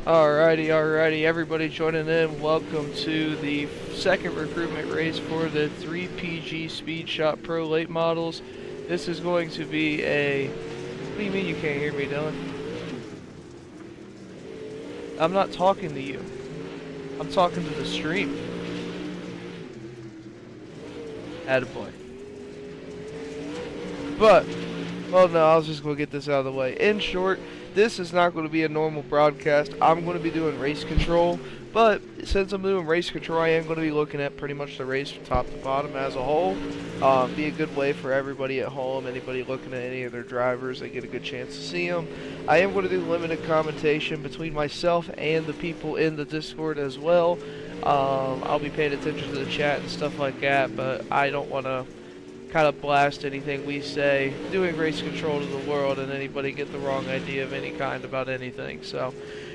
Alrighty, everybody joining in. Welcome to the second recruitment race for the 3PG Speed Shot Pro late models. This is going to be a... What do you mean you can't hear me, Dylan? I'm not talking to you. I'm talking to the stream. Attaboy. But, well, no, I was just going to get this out of the way. In short, this is not going to be a normal broadcast. I'm going to be doing race control, but since I'm doing race control, I am going to be looking at pretty much the race from top to bottom as a whole. Be a good way for everybody at home, anybody looking at any of their drivers, they get a good chance to see them. I am going to do limited commentation between myself and the people in the Discord as well. I'll be paying attention to the chat and stuff like that, but I don't want to kind of blast anything we say, doing race control to the world, and anybody get the wrong idea of any kind about anything. So,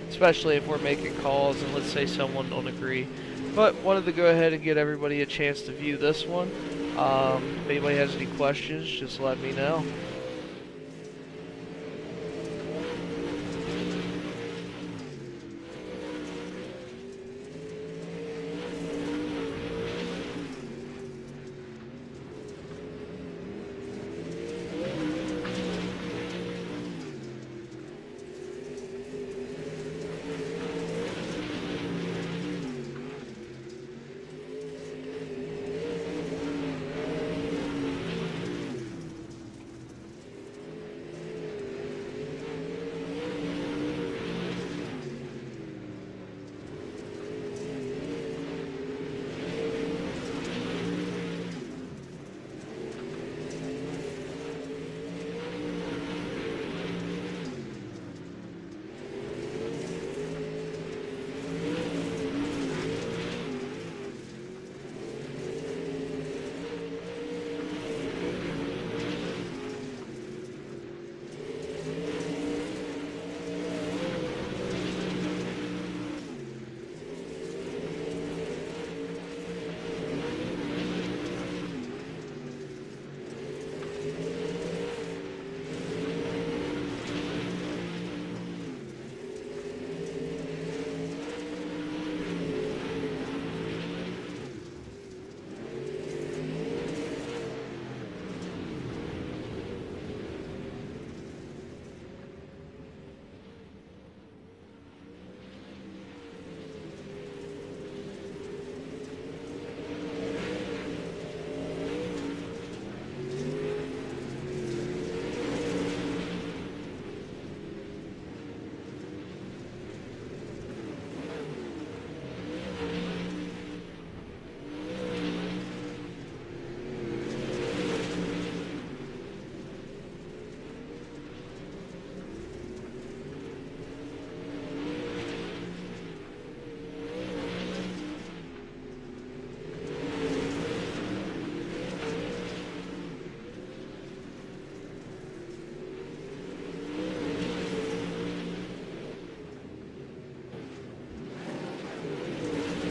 especially if we're making calls and let's say someone don't agree. But wanted to go ahead and get everybody a chance to view this one. If anybody has any questions, just let me know.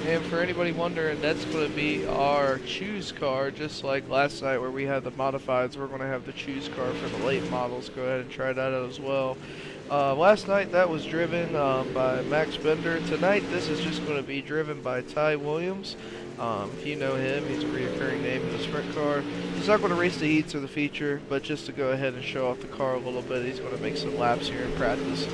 And for anybody wondering, that's going to be our choose car, just like last night where we had the modifieds. We're going to have the choose car for the late models. Go ahead and try that out as well. Last night that was driven by Max Bender. Tonight this is just going to be driven by Ty Williams. If you know him, he's a reoccurring name in the sprint car. He's not going to race the heats or the feature, but just to go ahead and show off the car a little bit, he's going to make some laps here in practice.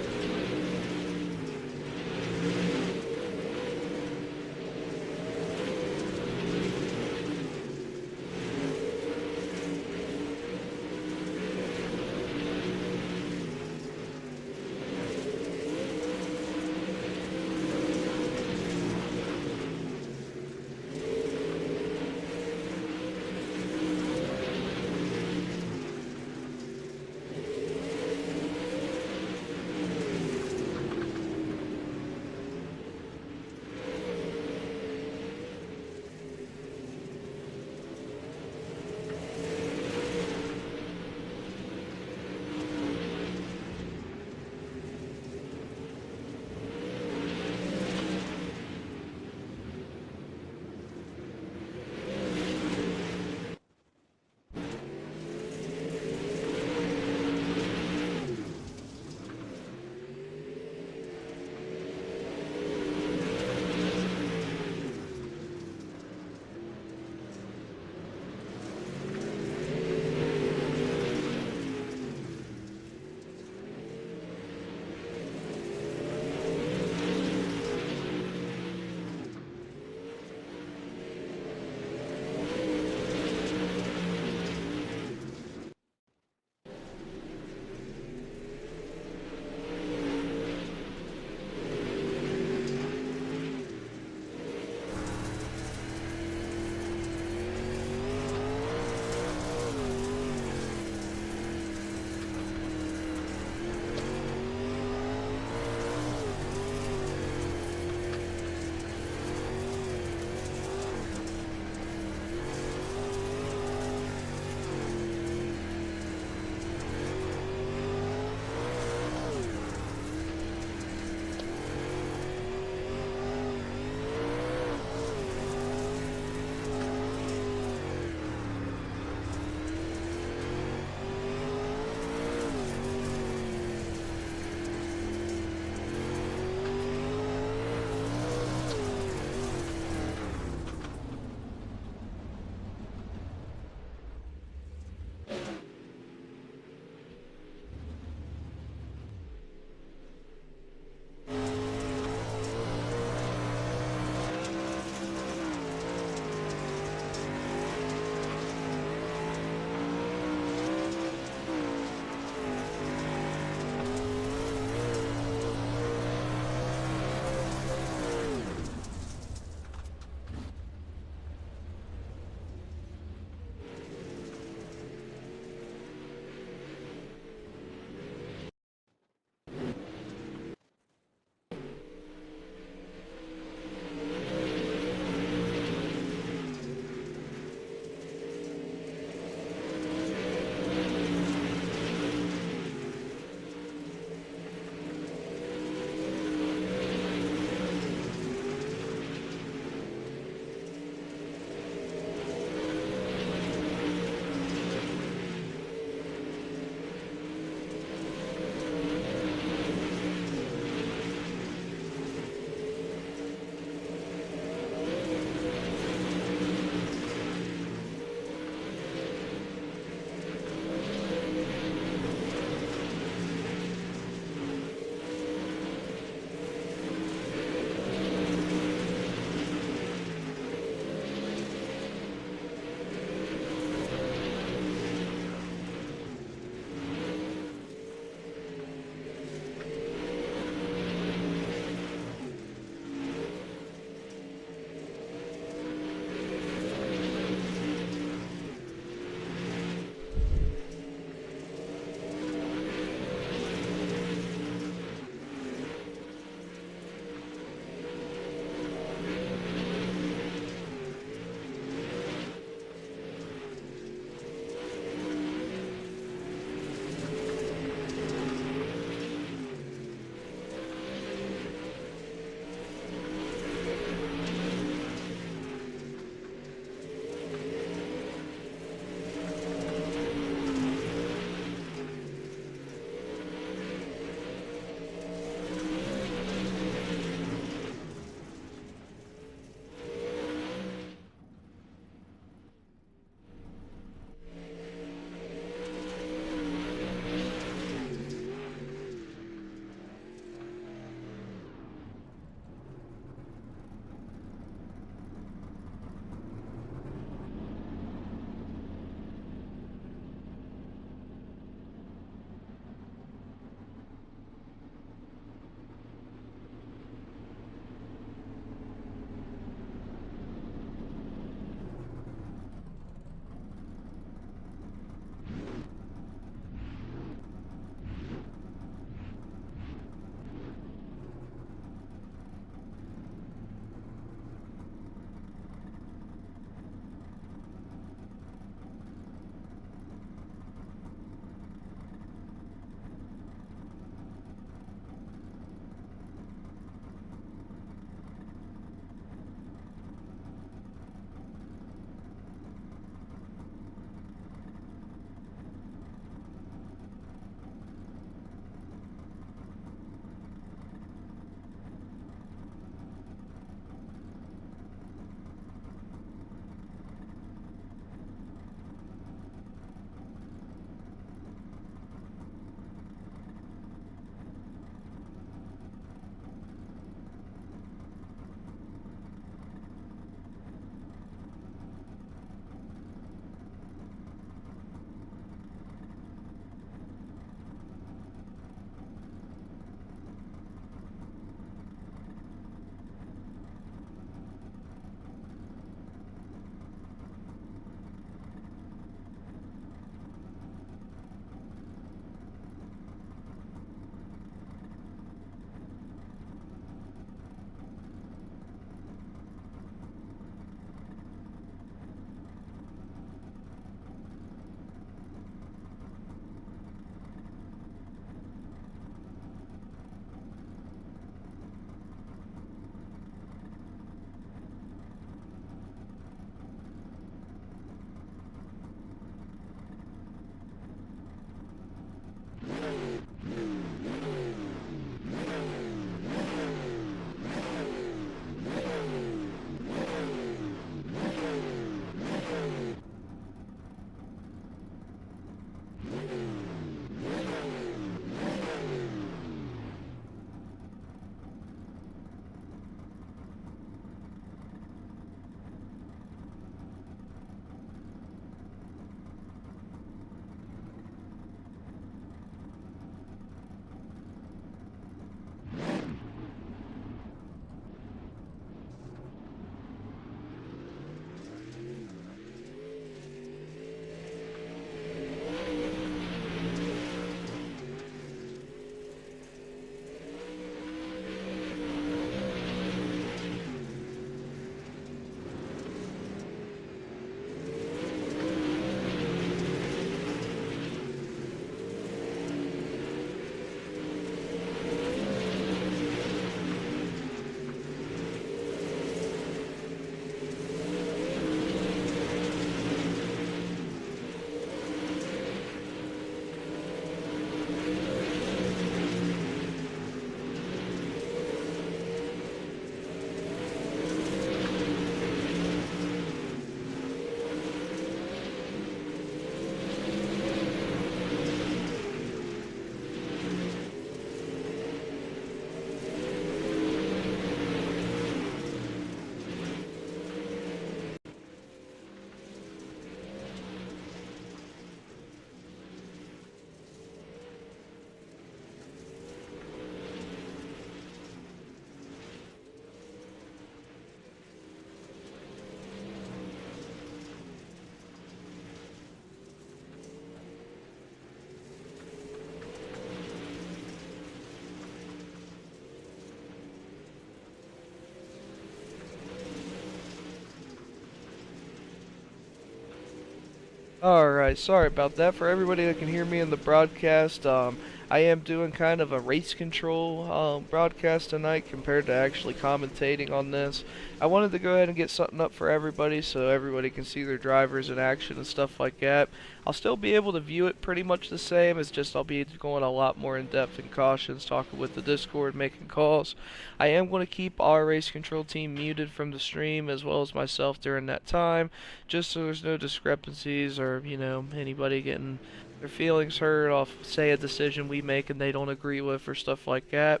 Alright, sorry about that. For everybody that can hear me in the broadcast, I am doing kind of a race control broadcast tonight compared to actually commentating on this. I wanted to go ahead and get something up for everybody so everybody can see their drivers in action and stuff like that. I'll still be able to view it pretty much the same, it's just I'll be going a lot more in depth in cautions, talking with the Discord, making calls. I am going to keep our race control team muted from the stream as well as myself during that time, just so there's no discrepancies or, anybody getting their feelings hurt off, say, a decision we make and they don't agree with or stuff like that.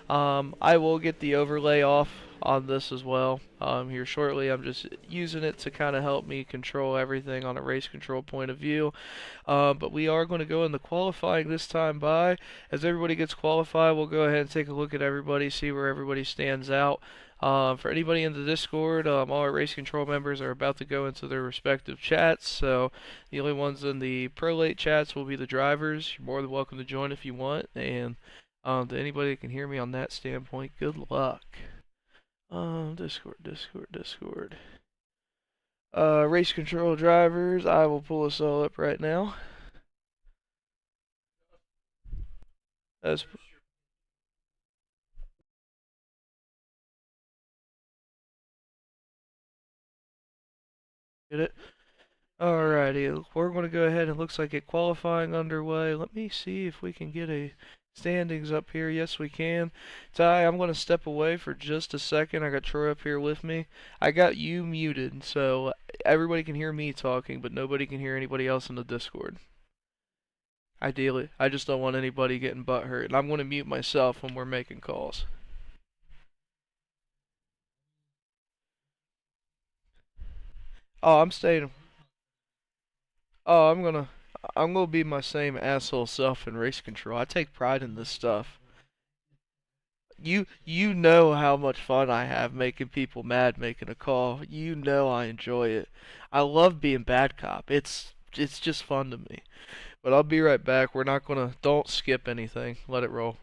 I will get the overlay off on this as well here shortly. I'm just using it to kind of help me control everything on a race control point of view. But we are going to go in the qualifying this time by. As everybody gets qualified, we'll go ahead and take a look at everybody, see where everybody stands out. For anybody in the Discord, all our race control members are about to go into their respective chats, so the only ones in the prolate chats will be the drivers. You're more than welcome to join if you want, and to anybody that can hear me on that standpoint, good luck. Discord. Race control drivers, I will pull us all up right now. As Get it? Alrighty, we're going to go ahead and looks like get qualifying underway. Let me see if we can get a standings up here. Yes, we can. Ty, I'm going to step away for just a second. I got Troy up here with me. I got you muted, so everybody can hear me talking, but nobody can hear anybody else in the Discord. Ideally, I just don't want anybody getting butthurt, and I'm going to mute myself when we're making calls. Oh, I'm staying. Oh, I'm gonna be my same asshole self in race control. I take pride in this stuff. You know how much fun I have making people mad making a call. You know I enjoy it. I love being bad cop. It's just fun to me. But I'll be right back. We're not gonna don't skip anything. Let it roll.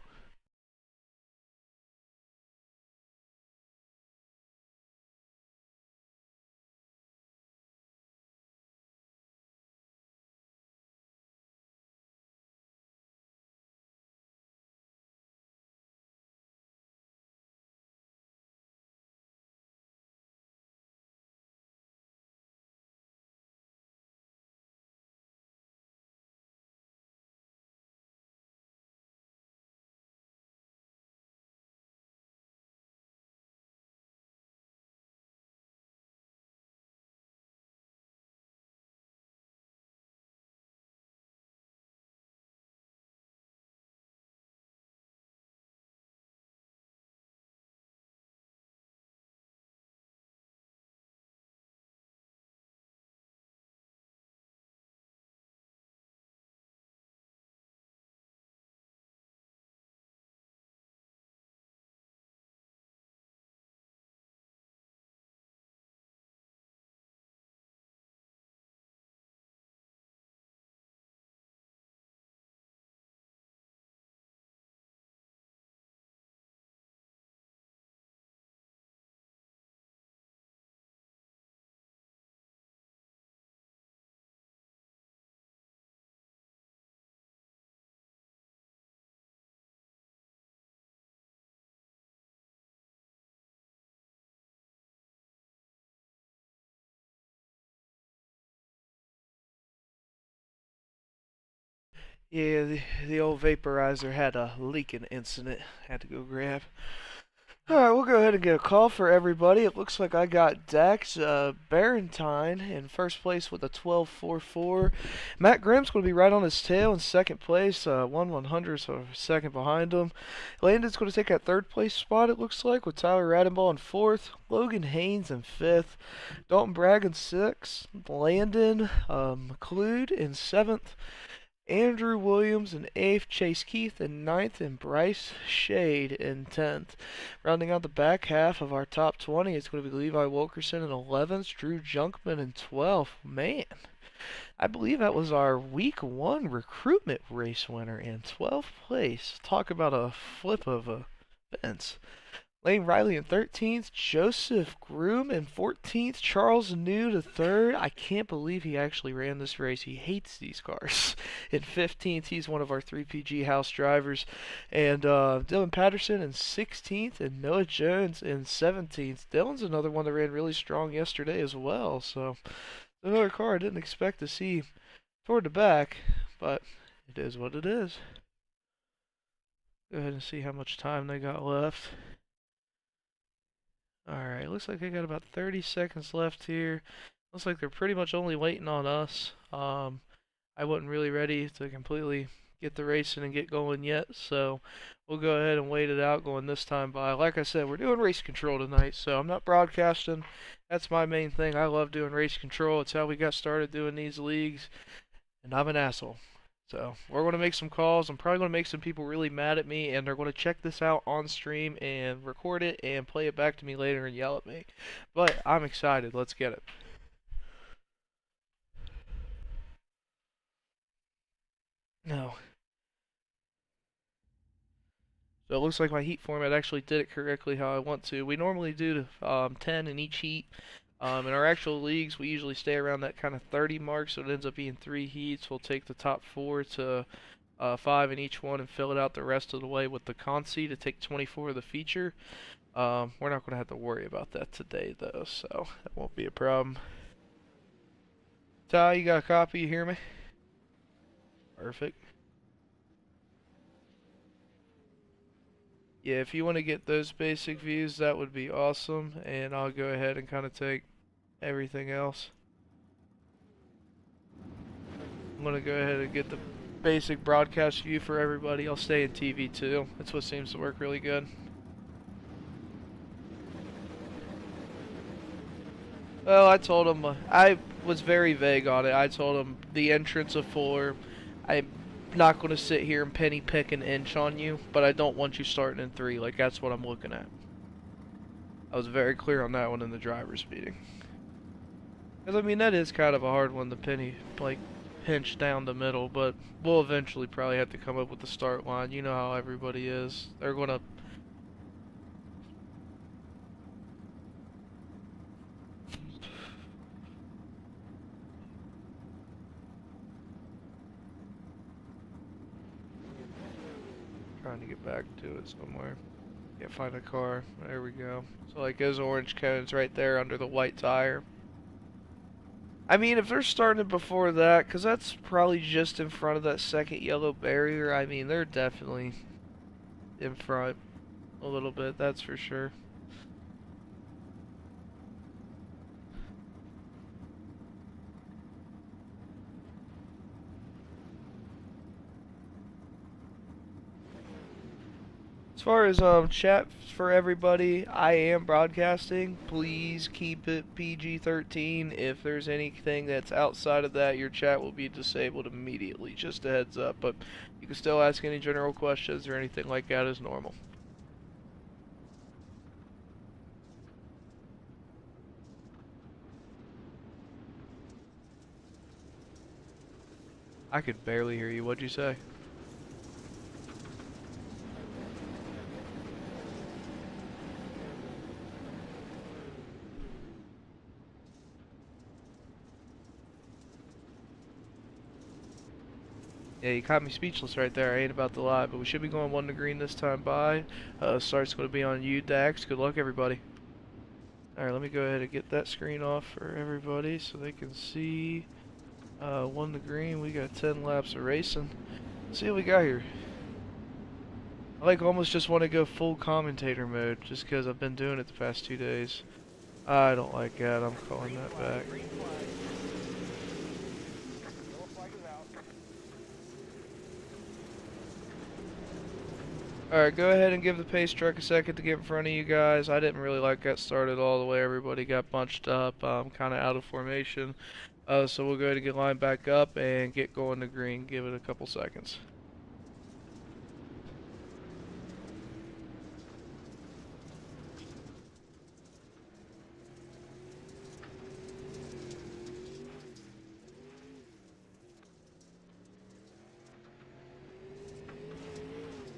Yeah, the old vaporizer had a leaking incident. Had to go grab. Alright, we'll go ahead and get a call for everybody. It looks like I got Dax Barentine in first place with a 12.44. Matt Grimm's going to be right on his tail in second place, 1/100, so second behind him. Landon's going to take that third place spot, it looks like, with Tyler Radenball in fourth. Logan Haynes in fifth. Dalton Bragg in sixth. Landon McLeod in seventh. Andrew Williams in 8th, Chase Keith in ninth, and Bryce Shade in 10th. Rounding out the back half of our top 20, it's going to be Levi Wilkerson in 11th, Drew Junkman in 12th. Man, I believe that was our week 1 recruitment race winner in 12th place. Talk about a flip of events. Lane Riley in 13th, Joseph Groom in 14th, Charles New to 3rd. I can't believe he actually ran this race. He hates these cars. In 15th, he's one of our 3PG house drivers. And Dylan Patterson in 16th, and Noah Jones in 17th. Dylan's another one that ran really strong yesterday as well. So another car I didn't expect to see toward the back, but it is what it is. Go ahead and see how much time they got left. Alright, looks like they got about 30 seconds left here. Looks like they're pretty much only waiting on us. I wasn't really ready to completely get the racing and get going yet, so we'll go ahead and wait it out going this time by. Like I said, we're doing race control tonight, so I'm not broadcasting. That's my main thing. I love doing race control. It's how we got started doing these leagues, and I'm an asshole. So we're going to make some calls. I'm probably going to make some people really mad at me, and they're going to check this out on stream and record it and play it back to me later and yell at me. But I'm excited. Let's get it. No. So it looks like my heat format actually did it correctly how I want to. We normally do 10 in each heat. In our actual leagues, we usually stay around that kind of 30 mark, so it ends up being 3 heats. We'll take the top 4 to 5 in each one and fill it out the rest of the way with the consi to take 24 of the feature. We're not going to have to worry about that today, though, so that won't be a problem. Ty, you got a copy? You hear me? Perfect. Yeah, if you want to get those basic views, that would be awesome, and I'll go ahead and kind of take everything else. I'm going to go ahead and get the basic broadcast view for everybody. I'll stay in TV too. That's what seems to work really good. Well, I told him, I was very vague on it. I told him the entrance of 4, I'm not going to sit here and penny pick an inch on you, but I don't want you starting in 3. Like, that's what I'm looking at. I was very clear on that one in the driver's meeting. Because, I mean, that is kind of a hard one to penny, like, pinch down the middle, but we'll eventually probably have to come up with the start line. You know how everybody is. They're going to... Trying to get back to it somewhere. Can't find a car. There we go. So like those orange cones right there under the white tire. I mean, if they're starting before that, because that's probably just in front of that second yellow barrier, I mean, they're definitely in front a little bit, that's for sure. As far as chat for everybody, I am broadcasting. Please keep it PG-13. If there's anything that's outside of that, your chat will be disabled immediately. Just a heads up. But you can still ask any general questions or anything like that as normal. I could barely hear you. What'd you say? Yeah, you caught me speechless right there. I ain't about to lie, but we should be going 1 to green this time by. Start's going to be on you, Dax. Good luck, everybody. Alright, let me go ahead and get that screen off for everybody so they can see. 1 to green. We got 10 laps of racing. Let's see what we got here. I like almost just want to go full commentator mode just because I've been doing it the past 2 days. I don't like that. I'm calling that back. Alright, go ahead and give the pace truck a second to get in front of you guys. I didn't really like that started all the way. Everybody got bunched up, kind of out of formation. So we'll go ahead and get lined back up and get going to green. Give it a couple seconds.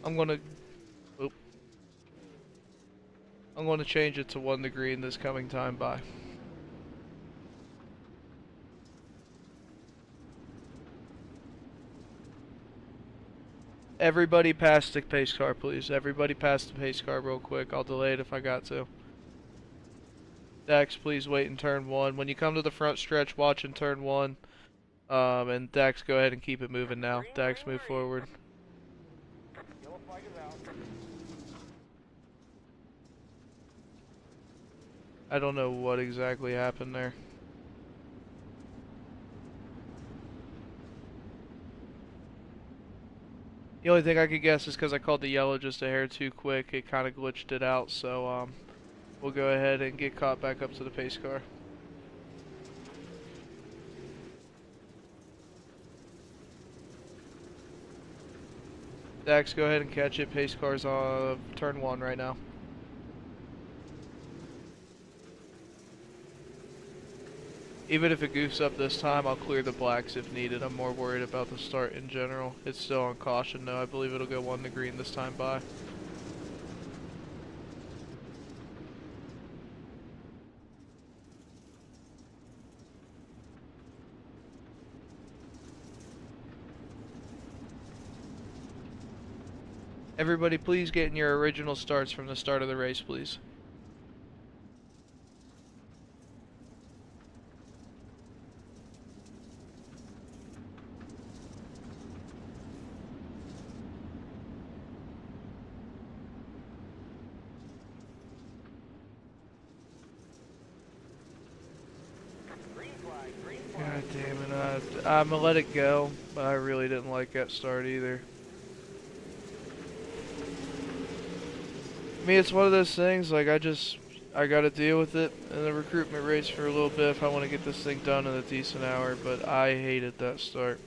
I'm gonna... Oop. I'm going to change it to 1 degree in this coming time by. Everybody pass the pace car, please. Everybody pass the pace car real quick. I'll delay it if I got to. Dax, please wait in turn 1. When you come to the front stretch, watch in turn 1. And Dax, go ahead and keep it moving now. Dax, move forward. I don't know what exactly happened there. The only thing I could guess is because I called the yellow just a hair too quick, it kind of glitched it out, so we'll go ahead and get caught back up to the pace car. Dax, go ahead and catch it. Pace car's on turn 1 right now. Even if it goofs up this time, I'll clear the blacks if needed. I'm more worried about the start in general. It's still on caution though. I believe it'll go 1 to green this time by. Everybody please get in your original starts from the start of the race, please. God damn it, I'm gonna let it go, but I really didn't like that start either. I mean, it's one of those things, like, I gotta deal with it in the recruitment race for a little bit if I want to get this thing done in a decent hour, but I hated that start.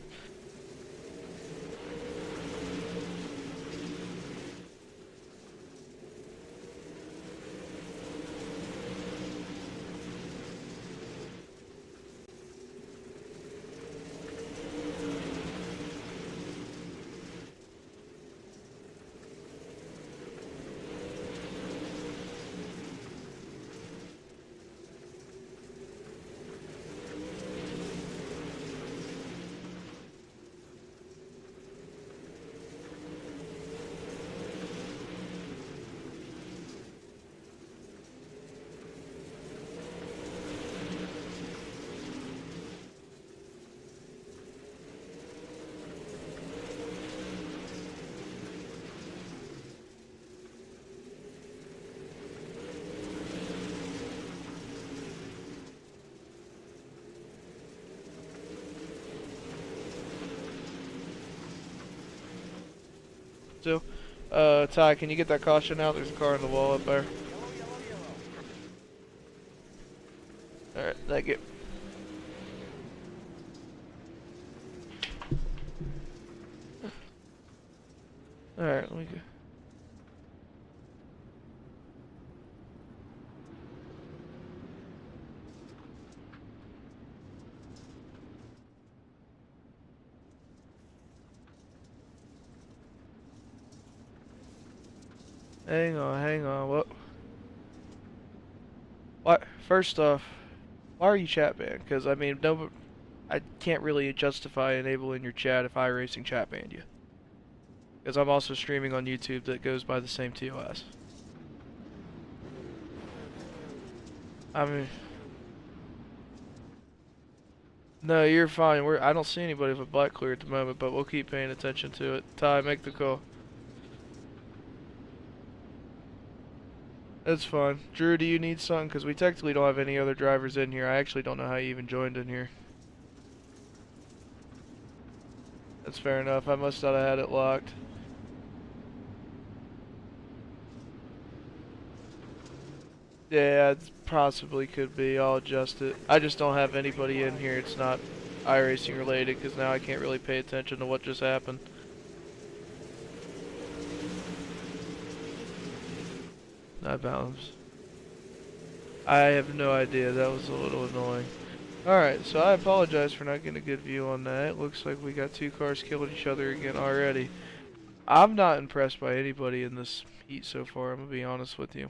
So, Ty, can you get that caution out? There's a car on the wall up there. Alright, thank you. Alright, let me go. Hang on, what? What? First off, why are you chat banned? Because, I mean, no, I can't really justify enabling your chat if iRacing chat banned you. Because I'm also streaming on YouTube that goes by the same TOS. I mean... No, you're fine. I don't see anybody with a black clear at the moment, but we'll keep paying attention to it. Ty, make the call. That's fine. Drew, do you need something? Because we technically don't have any other drivers in here. I actually don't know how you even joined in here. That's fair enough. I must not have had it locked. Yeah, it possibly could be. I'll adjust it. I just don't have anybody in here. It's not iRacing related because now I can't really pay attention to what just happened. Not balance. I have no idea. That was a little annoying. Alright, so I apologize for not getting a good view on that. It looks like we got 2 cars killing each other again already. I'm not impressed by anybody in this heat so far, I'm gonna be honest with you.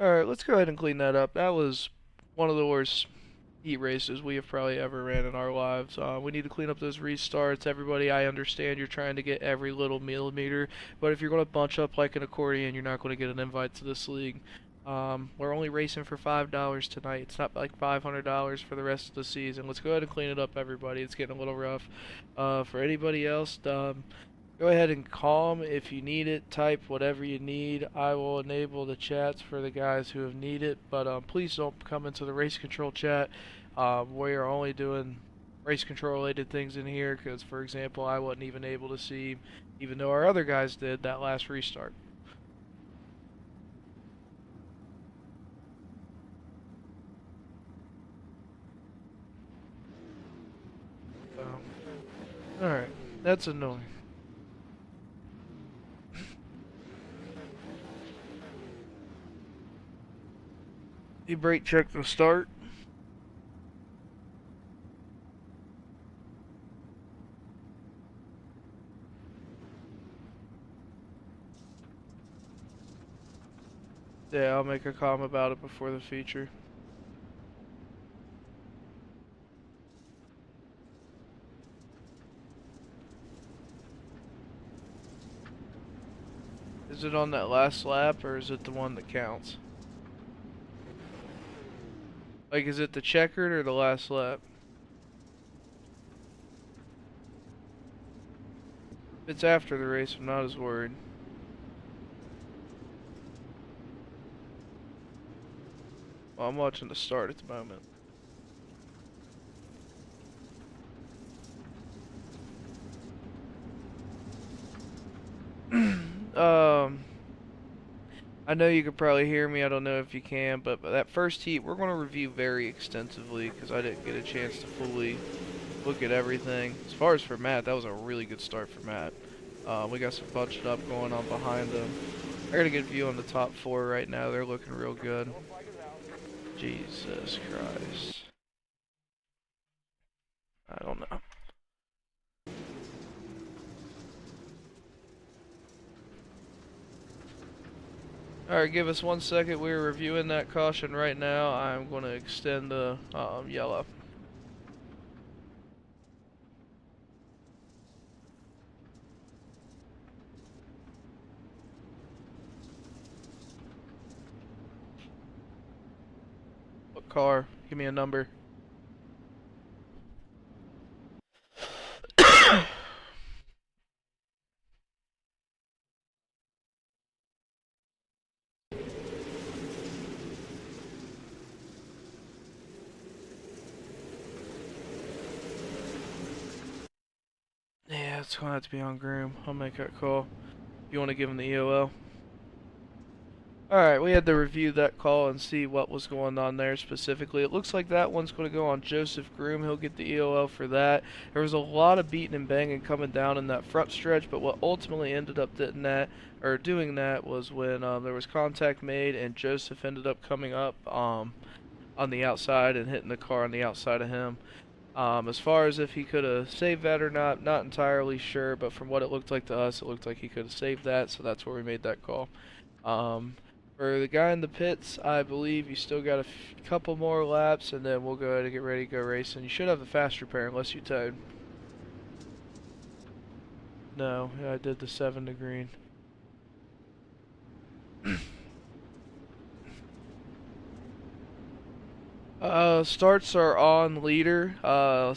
Alright, let's go ahead and clean that up. That was one of the worst heat races we have probably ever ran in our lives. We need to clean up those restarts. Everybody, I understand you're trying to get every little millimeter, but if you're going to bunch up like an accordion, you're not going to get an invite to this league. We're only racing for $5 tonight. It's not like $500 for the rest of the season. Let's go ahead and clean it up, everybody. It's getting a little rough. For anybody else, go ahead and calm if you need it. Type whatever you need. I will enable the chats for the guys who have need it, but please don't come into the race control chat. We are only doing race control related things in here because, for example, I wasn't even able to see, even though our other guys did, that last restart. Alright, that's annoying. You brake check the start. Yeah, I'll make a comment about it before the feature. Is it on that last lap, or is it the one that counts? Like, is it the checkered or the last lap? If it's after the race, I'm not as worried. Well, I'm watching the start at the moment. I know you could probably hear me, I don't know if you can, but that first heat we're going to review very extensively because I didn't get a chance to fully look at everything. As far as for Matt, that was a really good start for Matt. We got some bunched up going on behind him. I got a good view on the top four right now, they're looking real good. Jesus Christ. I don't know. Alright, give us 1 second. We're reviewing that caution right now. I'm going to extend the yellow. What car? Give me a number. Yeah, it's gonna have to be on Groom. I'll make that call. You want to give him the EOL? Alright, we had to review that call and see what was going on there specifically. It looks like that one's going to go on Joseph Groom. He'll get the EOL for that. There was a lot of beating and banging coming down in that front stretch, but what ultimately ended up doing that was when there was contact made and Joseph ended up coming up on the outside and hitting the car on the outside of him. As far as if he could have saved that or not entirely sure, but from what it looked like to us, it looked like he could have saved that, so that's where we made that call. For the guy in the pits, I believe you still got a couple more laps, and then we'll go ahead and get ready to go racing. You should have the fast repair unless you towed. No, I did the 7 to green. Starts are on leader. The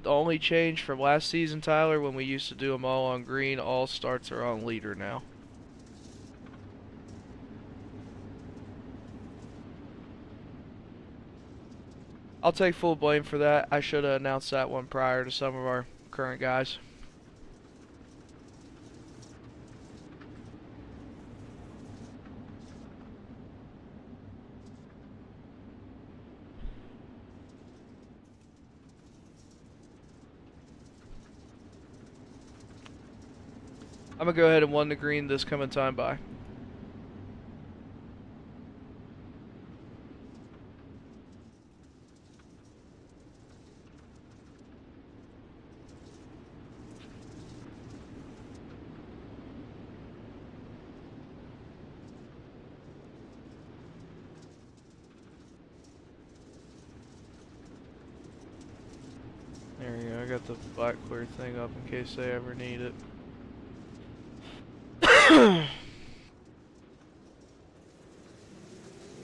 only change from last season, Tyler, when we used to do them all on green, all starts are on leader now. I'll take full blame for that. I should have announced that one prior to some of our current guys. I'm gonna go ahead and 1 to green this coming time by. got the black clear thing up in case they ever need it.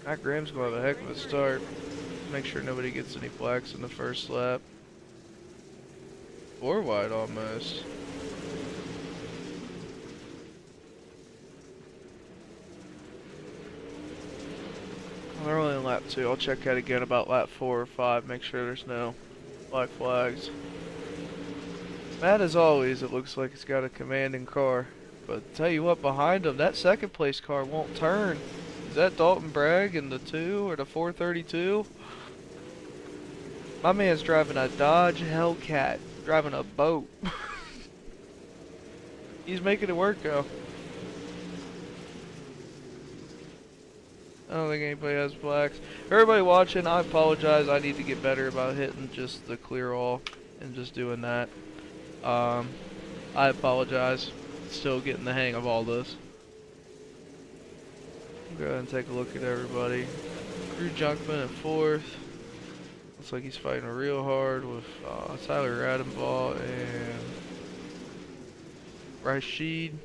Matt Graham's gonna have a heck of a start. Make sure nobody gets any blacks in the first lap. 4 wide almost. They're only in lap 2. I'll check that again about lap 4 or 5. Make sure there's no black flags. Matt, as always, it looks like he's got a commanding car. But tell you what, behind him, that second place car won't turn. Is that Dalton Bragg in the 2 or the 432? My man's driving a Dodge Hellcat, driving a boat. He's making it work, though. I don't think anybody has blacks. Everybody watching, I apologize. I need to get better about hitting just the clear all and just doing that. I apologize. Still getting the hang of all this. Go ahead and take a look at everybody. Drew Junkman in 4th. Looks like he's fighting real hard with Tyler Radenbaugh and Rashid.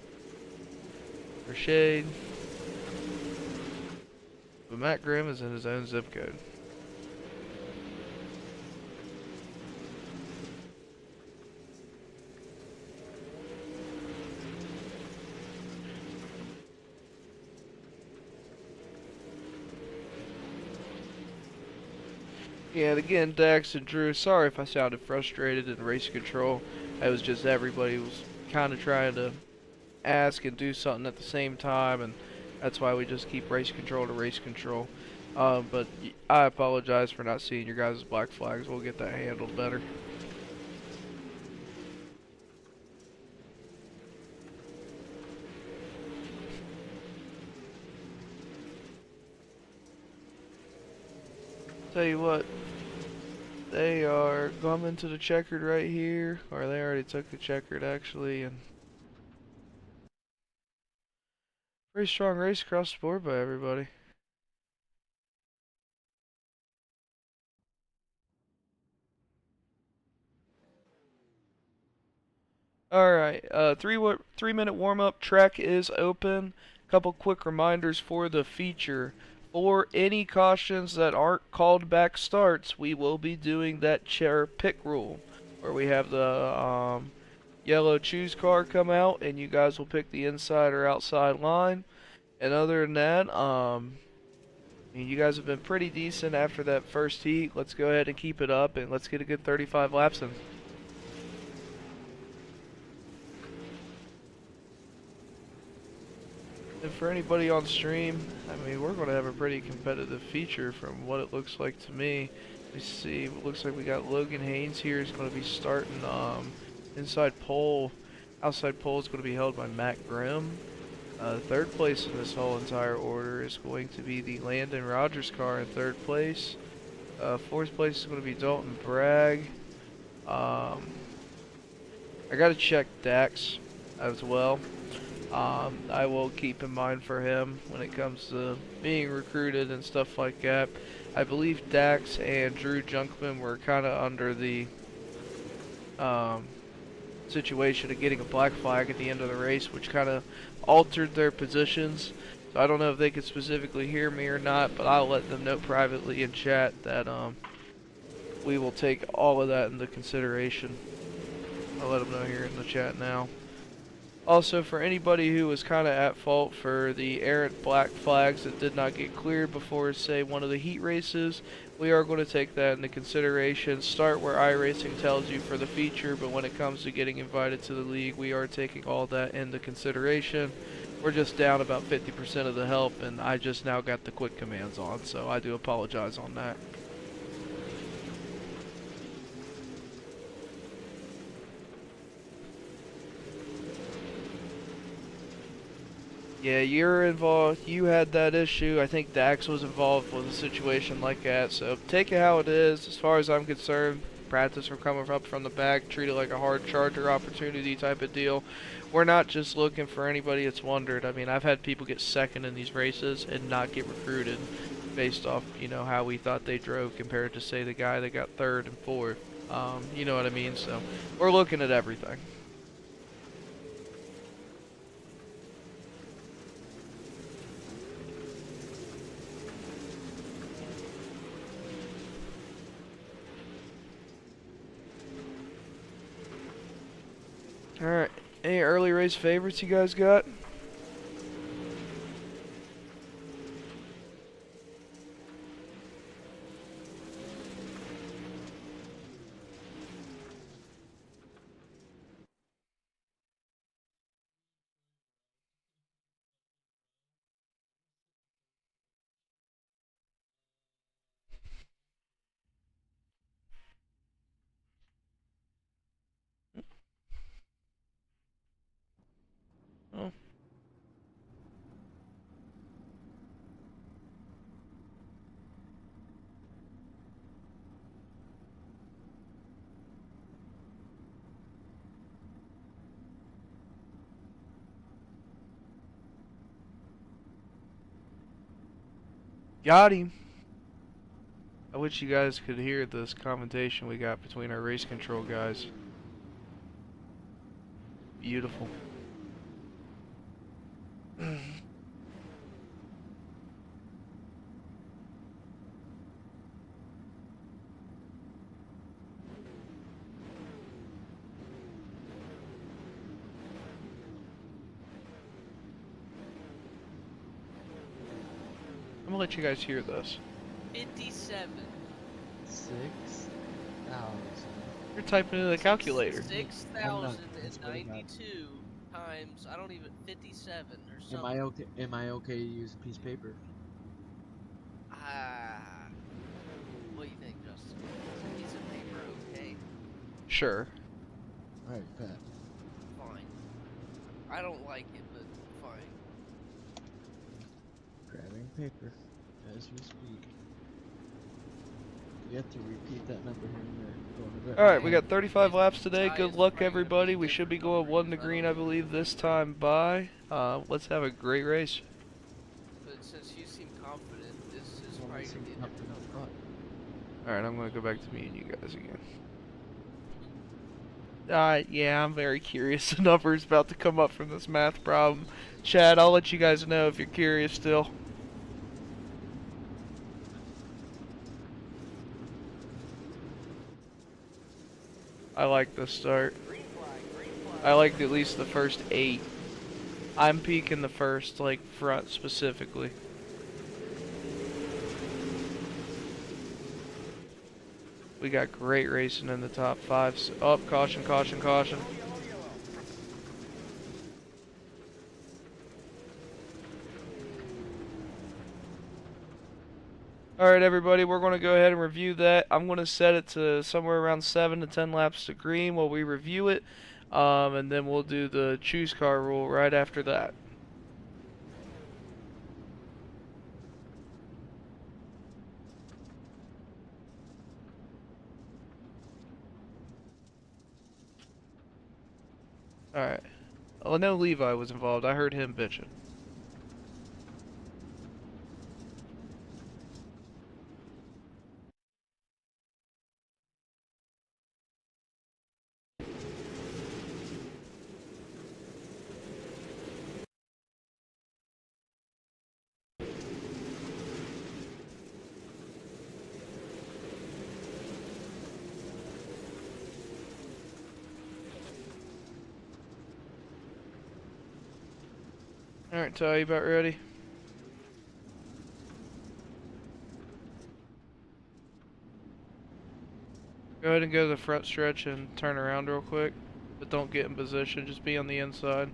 But Matt Graham is in his own zip code. Yeah, and again, Dax and Drew, sorry if I sounded frustrated in race control. It was just everybody was kind of trying to ask and do something at the same time, and that's why we just keep race control to race control. But I apologize for not seeing your guys' black flags. We'll get that handled better. Tell you what, they are coming to the checkered right here, or they already took the checkered actually, and pretty strong race across the board by everybody. Alright, 3-minute warm-up. Track is open. Couple quick reminders for the feature. For any cautions that aren't called back starts, we will be doing that chair pick rule, where we have the yellow choose car come out, and you guys will pick the inside or outside line. And other than that, you guys have been pretty decent after that first heat. Let's go ahead and keep it up, and let's get a good 35 laps in. And for anybody on stream, I mean, we're going to have a pretty competitive feature from what it looks like to me. Let me see. It looks like we got Logan Haynes here. He's going to be starting inside pole. Outside pole is going to be held by Matt Grimm. Third place in this whole entire order is going to be the Landon Rogers car in third place. Fourth place is going to be Dalton Bragg. I got to check Dax as well. I will keep in mind for him when it comes to being recruited and stuff like that. I believe Dax and Drew Junkman were kind of under the situation of getting a black flag at the end of the race, which kind of altered their positions. So I don't know if they could specifically hear me or not, but I'll let them know privately in chat that we will take all of that into consideration. I'll let them know here in the chat now. Also, for anybody who was kind of at fault for the errant black flags that did not get cleared before, say, one of the heat races, we are going to take that into consideration. Start where iRacing tells you for the feature, but when it comes to getting invited to the league, we are taking all that into consideration. We're just down about 50% of the help, and I just now got the quick commands on, so I do apologize on that. Yeah, you're involved. You had that issue. I think Dax was involved with a situation like that. So take it how it is. As far as I'm concerned, practice from coming up from the back, treat it like a hard charger opportunity type of deal. We're not just looking for anybody that's wondered. I mean, I've had people get second in these races and not get recruited based off, you know, how we thought they drove compared to, say, the guy that got third and fourth. You know what I mean? So we're looking at everything. Alright, any early race favorites you guys got? Oh. Got him. I wish you guys could hear this commentation we got between our race control guys. Beautiful. I'm gonna let you guys hear this. 57. 6,000. You're typing into the calculator. 6,092 times, I don't even, 57 or something. Am I okay to use a piece of paper? What do you think, Justin? Is a piece of paper okay? Sure. Alright, Pat. Fine. I don't like it, but fine. Grabbing paper as we speak. You have to repeat that number here and there. Alright, we got 35 laps today. Good luck, everybody. We should be going 1 to green, I believe, this time by. Let's have a great race. But since you seem confident, this is probably going to be a different number. Alright, I'm gonna go back to me and you guys again. Yeah, I'm very curious. The number's about to come up from this math problem. Chad, I'll let you guys know if you're curious still. I like the start. I liked at least the first 8. I'm peeking the first, like, front specifically. We got great racing in the top 5. So, oh, caution, caution, caution. Alright, everybody, we're going to go ahead and review that. I'm going to set it to somewhere around 7 to 10 laps to green while we review it. And then we'll do the choose car rule right after that. Alright. Well, I know Levi was involved. I heard him bitching. Alright, Ty, you about ready? Go ahead and go to the front stretch and turn around real quick. But don't get in position, just be on the inside.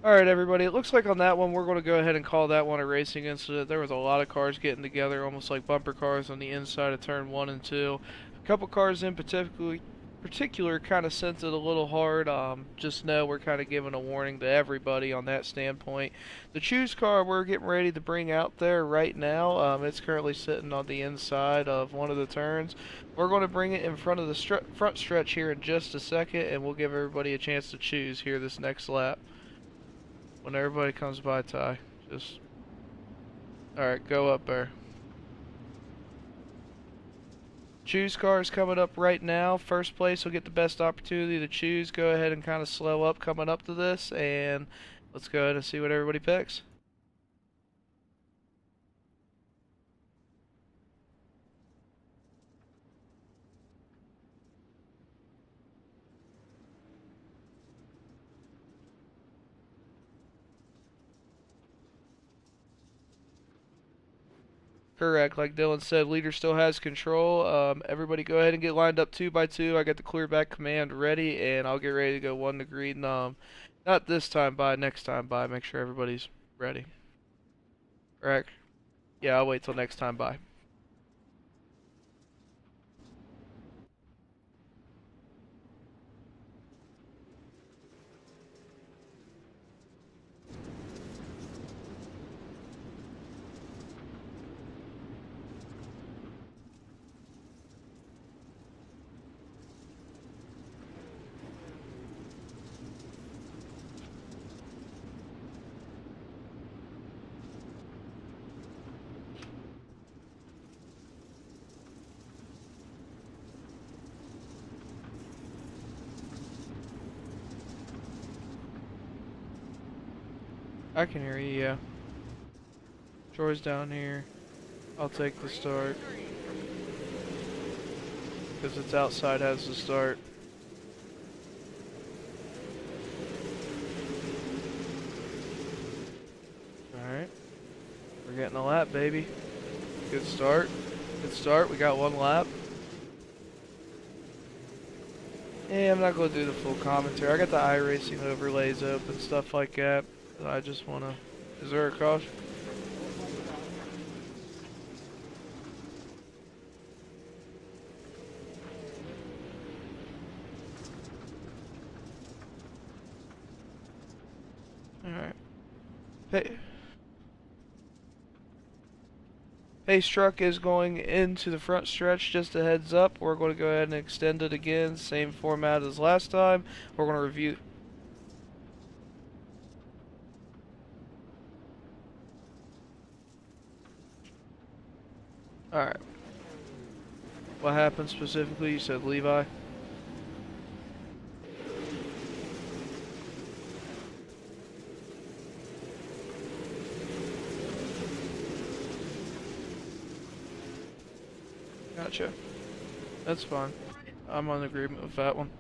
Alright, everybody, it looks like on that one we're going to go ahead and call that one a racing incident. There was a lot of cars getting together, almost like bumper cars on the inside of turn 1 and 2. A couple cars in particular kind of sent it a little hard. Just know we're kind of giving a warning to everybody on that standpoint. The choose car we're getting ready to bring out there right now, it's currently sitting on the inside of one of the turns. We're going to bring it in front of the front stretch here in just a second, and we'll give everybody a chance to choose here this next lap. When everybody comes by, Ty, just... Alright, go up there. Choose car is coming up right now. First place will get the best opportunity to choose. Go ahead and kind of slow up coming up to this, and let's go ahead and see what everybody picks. Correct, like Dylan said, leader still has control. Everybody go ahead and get lined up 2 by 2. I got the clear back command ready, and I'll get ready to go 1 to green. Not this time by, next time by. Make sure everybody's ready. Correct? Yeah, I'll wait till next time by. I can hear you, yeah. Troy's down here. I'll take the start. Because it's outside has the start. Alright. We're getting a lap, baby. Good start. Good start. We got 1 lap. Yeah, I'm not going to do the full commentary. I got the iRacing overlays up and stuff like that. I just want to... Is there a caution? Alright. Pace truck is going into the front stretch, just a heads up. We're going to go ahead and extend it again. Same format as last time. We're going to review... Alright. What happened specifically? You said Levi? Gotcha. That's fine. I'm on agreement with that one.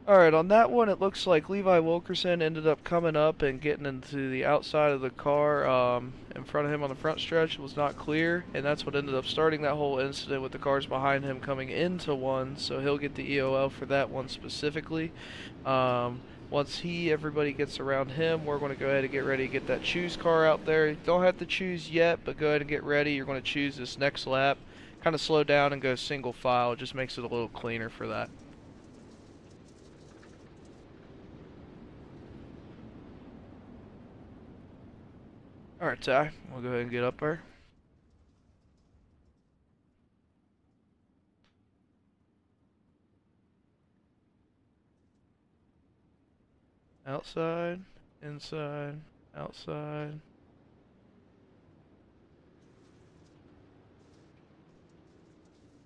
Alright, on that one, it looks like Levi Wilkerson ended up coming up and getting into the outside of the car in front of him on the front stretch. It was not clear, and that's what ended up starting that whole incident with the cars behind him coming into one, so he'll get the EOL for that one specifically. Once everybody gets around him, we're going to go ahead and get ready to get that choose car out there. You don't have to choose yet, but go ahead and get ready. You're going to choose this next lap. Kind of slow down and go single file. It just makes it a little cleaner for that. Alright, Ty, we'll go ahead and get up there. Outside, inside, outside.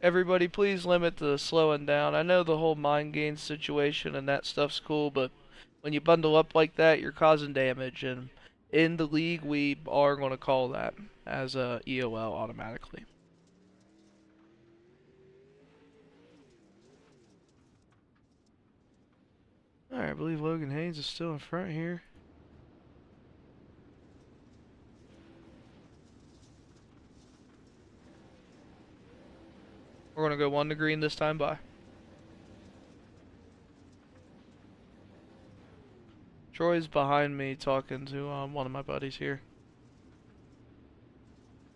Everybody, please limit the slowing down. I know the whole mind gain situation and that stuff's cool, but when you bundle up like that, you're causing damage, and in the league, we are going to call that as a EOL automatically. Alright, I believe Logan Haynes is still in front here. We're going to go 1 to green this time by. Troy's behind me talking to one of my buddies here.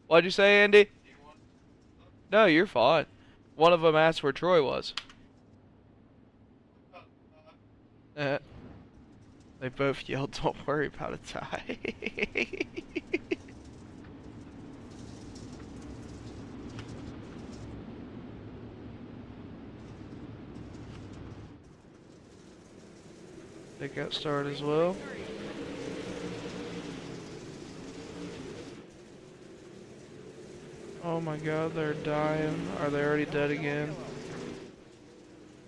What'd you say, Andy? No, you're fine. One of them asked where Troy was. They both yelled, "Don't worry about it, Ty." They got started as well. Oh my god, they're dying. Are they already dead again?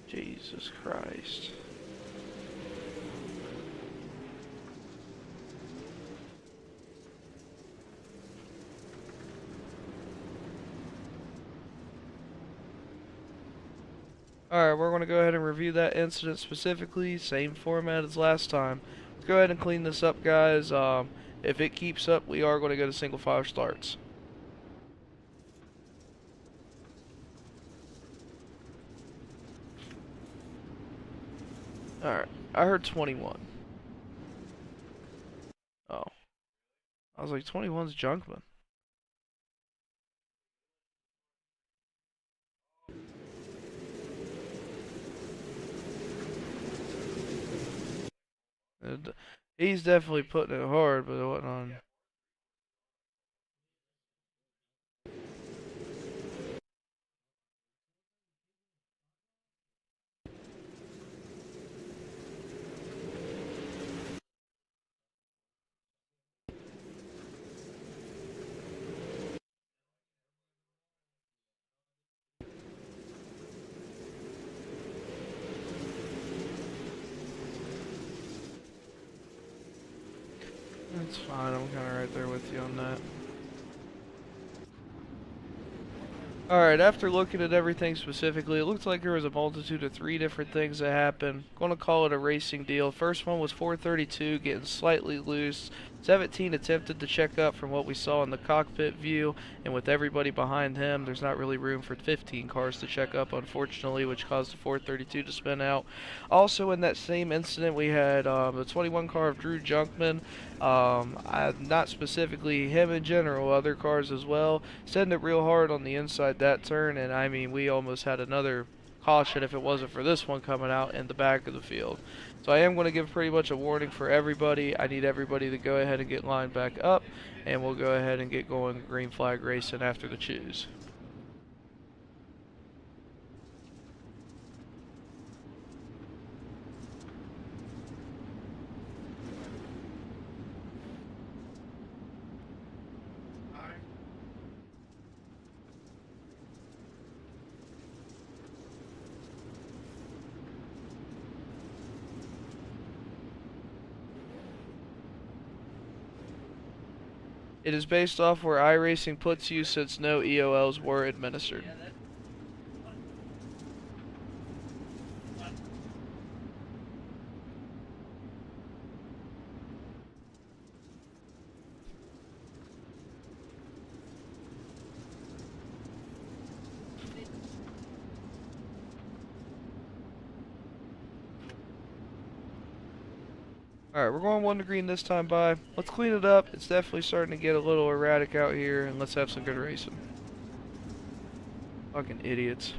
Jesus Christ. Alright, we're going to go ahead and review that incident specifically. Same format as last time. Let's go ahead and clean this up, guys. If it keeps up, we are going to go to single file starts. Alright, I heard 21. Oh. I was like, 21's Junkman. He's definitely putting it hard, but it wasn't on. That's fine, I'm kind of right there with you on that. Alright, after looking at everything specifically, it looks like there was a multitude of 3 different things that happened. Gonna call it a racing deal. First one was 432 getting slightly loose. 17 attempted to check up from what we saw in the cockpit view, and with everybody behind him, there's not really room for 15 cars to check up, unfortunately, which caused the 432 to spin out. Also, in that same incident, we had the 21 car of Drew Junkman. Not specifically him in general, other cars as well, setting it real hard on the inside that turn, and I mean, we almost had another caution if it wasn't for this one coming out in the back of the field. So I am going to give pretty much a warning for everybody. I need everybody to go ahead and get lined back up, and we'll go ahead and get going green flag racing after the choose. It is based off where iRacing puts you since no EOLs were administered. Alright, we're going 1 to green this time by. Let's clean it up. It's definitely starting to get a little erratic out here, and let's have some good racing. Fucking idiots.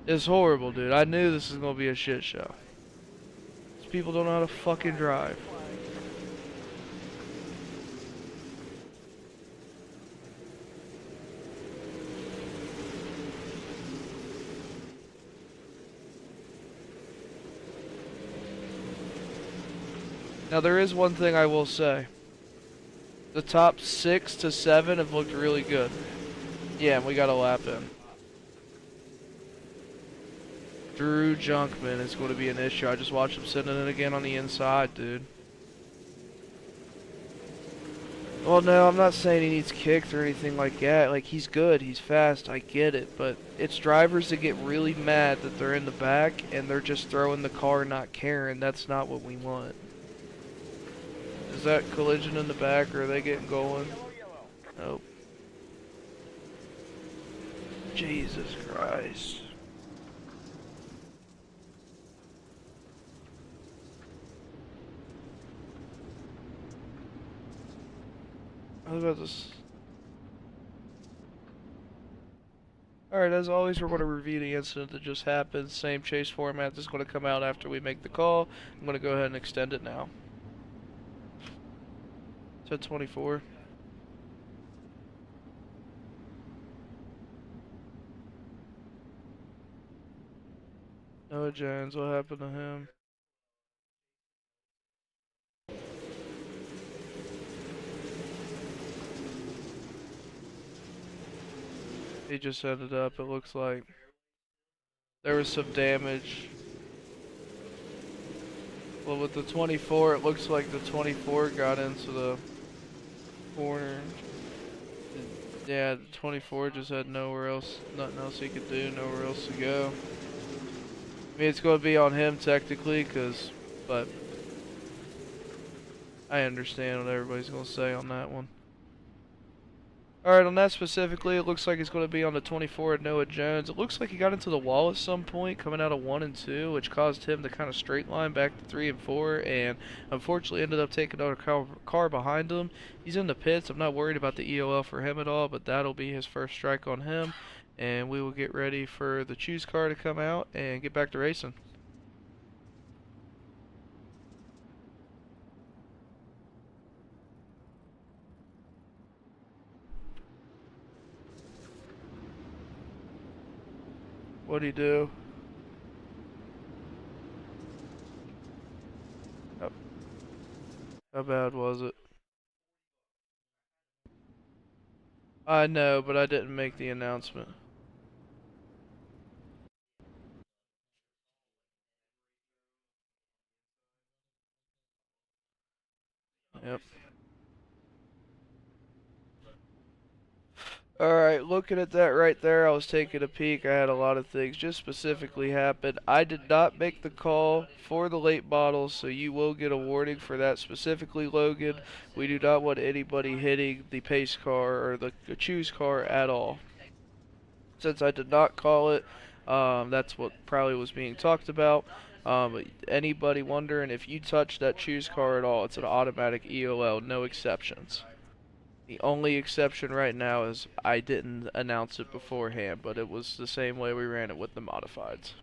It's horrible, dude. I knew this was going to be a shit show. These people don't know how to fucking drive. Now, there is one thing I will say. The top 6 to 7 have looked really good. Yeah, and we got a lap in. Drew Junkman is going to be an issue. I just watched him sitting in it again on the inside, dude. Well, no, I'm not saying he needs kicked or anything like that. Like, he's good, he's fast, I get it. But it's drivers that get really mad that they're in the back and they're just throwing the car, not caring. That's not what we want. Is that collision in the back, or are they getting going? Nope. Jesus Christ. I was about to Alright, as always, we're going to review the incident that just happened. Same chase format that's going to come out after we make the call. I'm going to go ahead and extend it now. To 24. Noah Jones, what happened to him? He just ended up, it looks like. There was some damage. Well, with the 24, it looks like the 24 got into the corner. Yeah, the 24 just had nowhere else, nothing else he could do, nowhere else to go. I mean, it's going to be on him technically, but I understand what everybody's going to say on that one. Alright, on that specifically, it looks like it's going to be on the 24 at Noah Jones. It looks like he got into the wall at some point, coming out of 1 and 2, which caused him to kind of straight line back to 3 and 4, and unfortunately ended up taking out a car behind him. He's in the pits. I'm not worried about the EOL for him at all, but that'll be his first strike on him, and we will get ready for the choose car to come out and get back to racing. What'd he do? How bad was it? I know, but I didn't make the announcement. Yep. Alright, looking at that right there, I was taking a peek. I had a lot of things just specifically happen. I did not make the call for the late bottles, so you will get a warning for that specifically, Logan. We do not want anybody hitting the pace car or the choose car at all. Since I did not call it, that's what probably was being talked about. Anybody wondering, if you touch that choose car at all, it's an automatic EOL, no exceptions. The only exception right now is I didn't announce it beforehand, but it was the same way we ran it with the modifieds.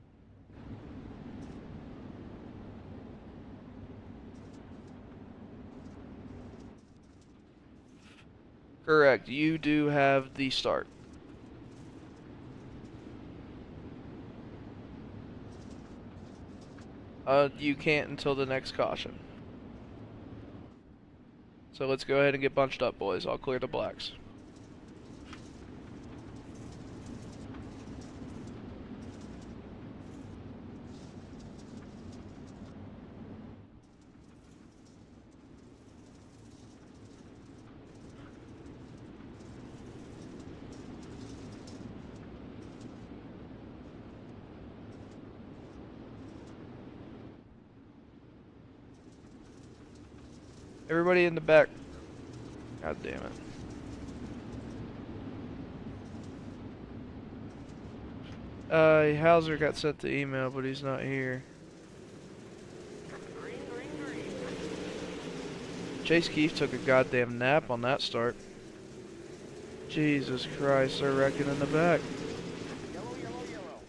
Correct, you do have the start. You can't until the next caution. So let's go ahead and get bunched up, boys. I'll clear the blacks. Everybody in the back. God damn it. Hauser got sent the email, but he's not here. Green, green, green. Chase Keefe took a goddamn nap on that start. Jesus Christ, they're wrecking in the back. Yellow, yellow, yellow.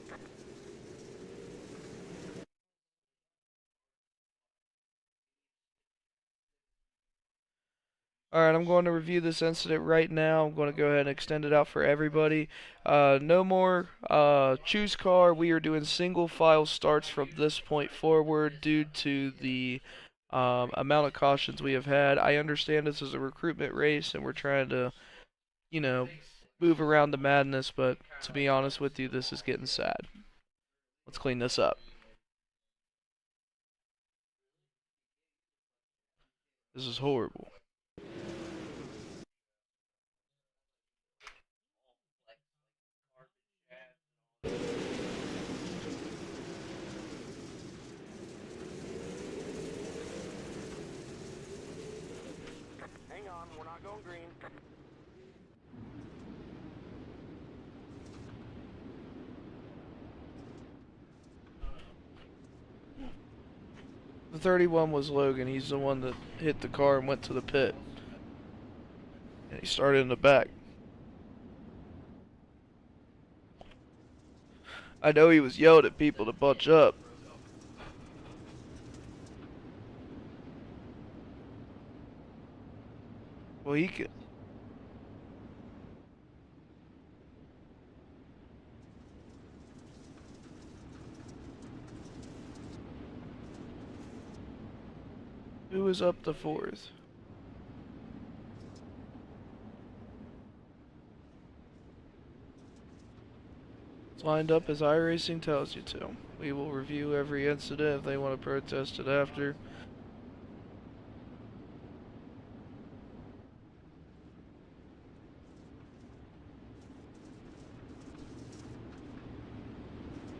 Alright, I'm going to review this incident right now. I'm going to go ahead and extend it out for everybody. No more choose car. We are doing single file starts from this point forward due to the amount of cautions we have had. I understand this is a recruitment race and we're trying to, you know, move around the madness, but to be honest with you, this is getting sad. Let's clean this up. This is horrible. Hang on, we're not going green. The 31 was Logan. He's the one that hit the car and went to the pit. And he started in the back. I know he was yelling at people to bunch up. Well, he could. Who was up the fourth? lined up as iRacing tells you to. We will review every incident if they want to protest it after.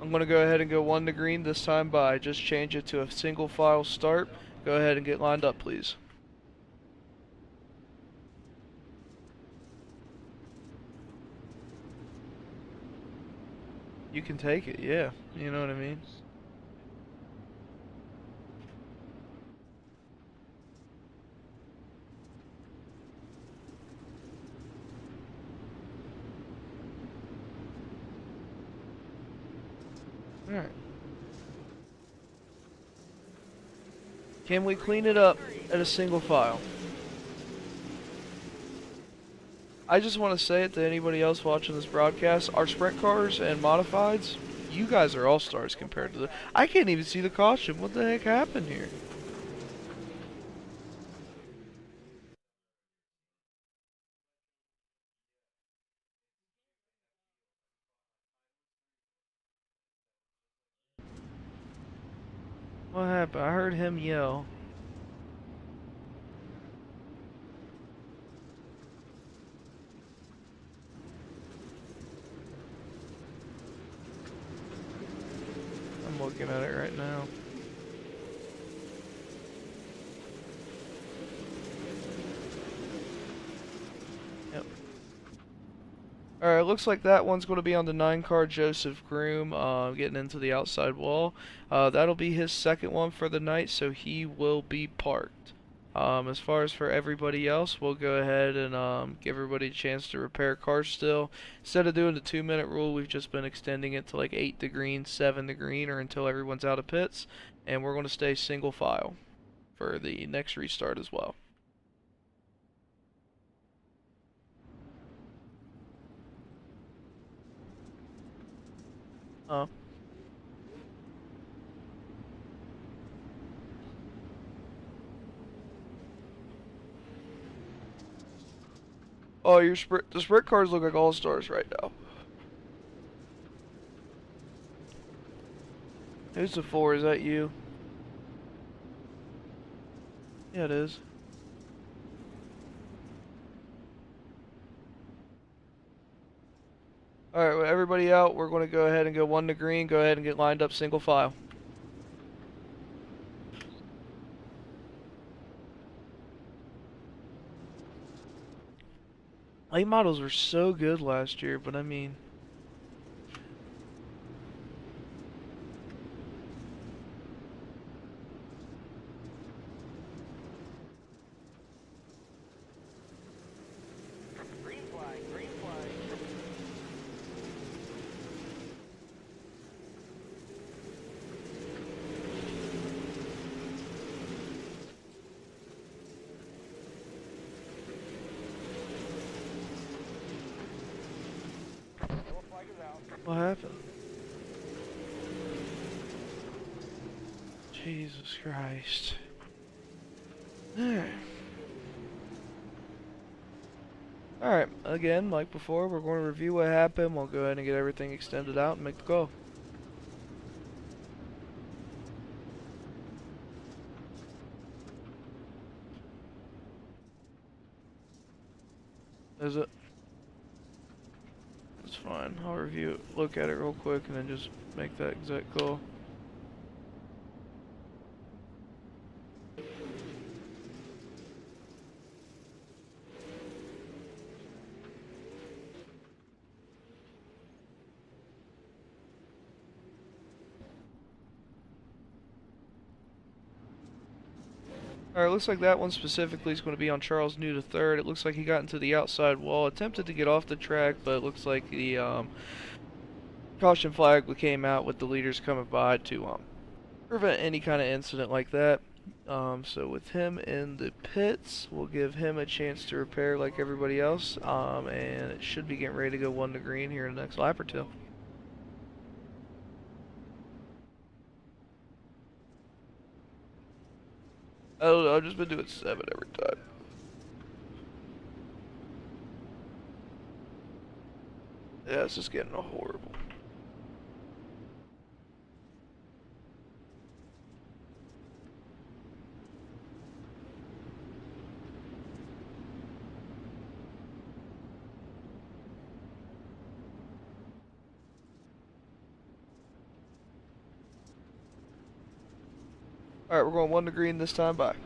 I'm going to go ahead and go 1 to green this time by. Just change it to a single file start. Go ahead and get lined up, please. You can take it, yeah. You know what I mean? Alright. Can we clean it up at a single file? I just want to say it to anybody else watching this broadcast. Our sprint cars and modifieds, you guys are all-stars compared to the... I can't even see the costume. What the heck happened here? What happened? I heard him yell. I'm looking at it right now. Yep. Alright, looks like that one's going to be on the 9-car Joseph Groom, getting into the outside wall. That'll be his second one for the night, so he will be parked. As far as for everybody else, we'll go ahead and give everybody a chance to repair cars still. Instead of doing the 2-minute rule, we've just been extending it to like 8 to green, 7 to green, or until everyone's out of pits. And we're going to stay single file for the next restart as well. Oh, the sprint cars look like all-stars right now. Who's the 4? Is that you? Yeah, it is. Alright, with everybody out, we're going to go ahead and go 1 to green. Go ahead and get lined up single file. Late models were so good last year, but I mean... Green flag, green flag. Yellow flag is out. What happened? Jesus Christ. Alright. Alright, again, like before, we're going to review what happened. We'll go ahead and get everything extended out and make the call. Is it? That's fine. I'll review it, look at it real quick, and then just make that exact call. Alright, looks like that one specifically is going to be on Charles New III. It looks like he got into the outside wall, attempted to get off the track, but it looks like the caution flag came out with the leaders coming by to prevent any kind of incident like that. So with him in the pits, we'll give him a chance to repair like everybody else, and it should be getting ready to go 1 to green here in the next lap or two. I don't know, I've just been doing 7 every time. Yeah, it's just getting horrible. Alright, we're going 1 to green this time. Bye.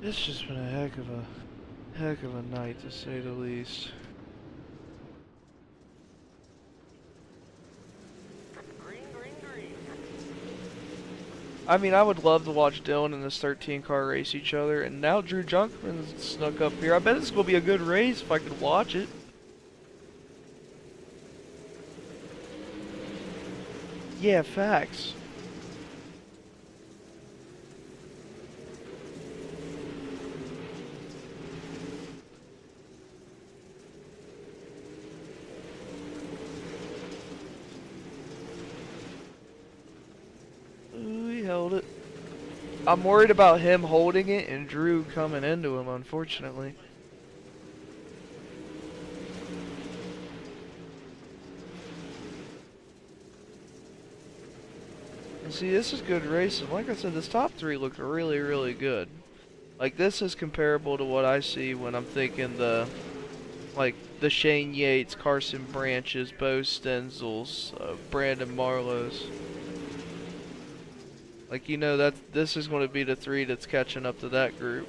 It's just been a heck of a night to say the least. Green, green, green. I mean, I would love to watch Dylan and this 13 car race each other, and now Drew Junkman snuck up here. I bet it's gonna be a good race if I could watch it. Yeah, facts. Ooh, he held it. I'm worried about him holding it and Drew coming into him, unfortunately. And see, this is good racing. Like I said, this top three looked really, really good. Like, this is comparable to what I see when I'm thinking like, the Shane Yates, Carson Branches, Bo Stenzels, Brandon Marlowe's. Like, you know, this is going to be the three that's catching up to that group.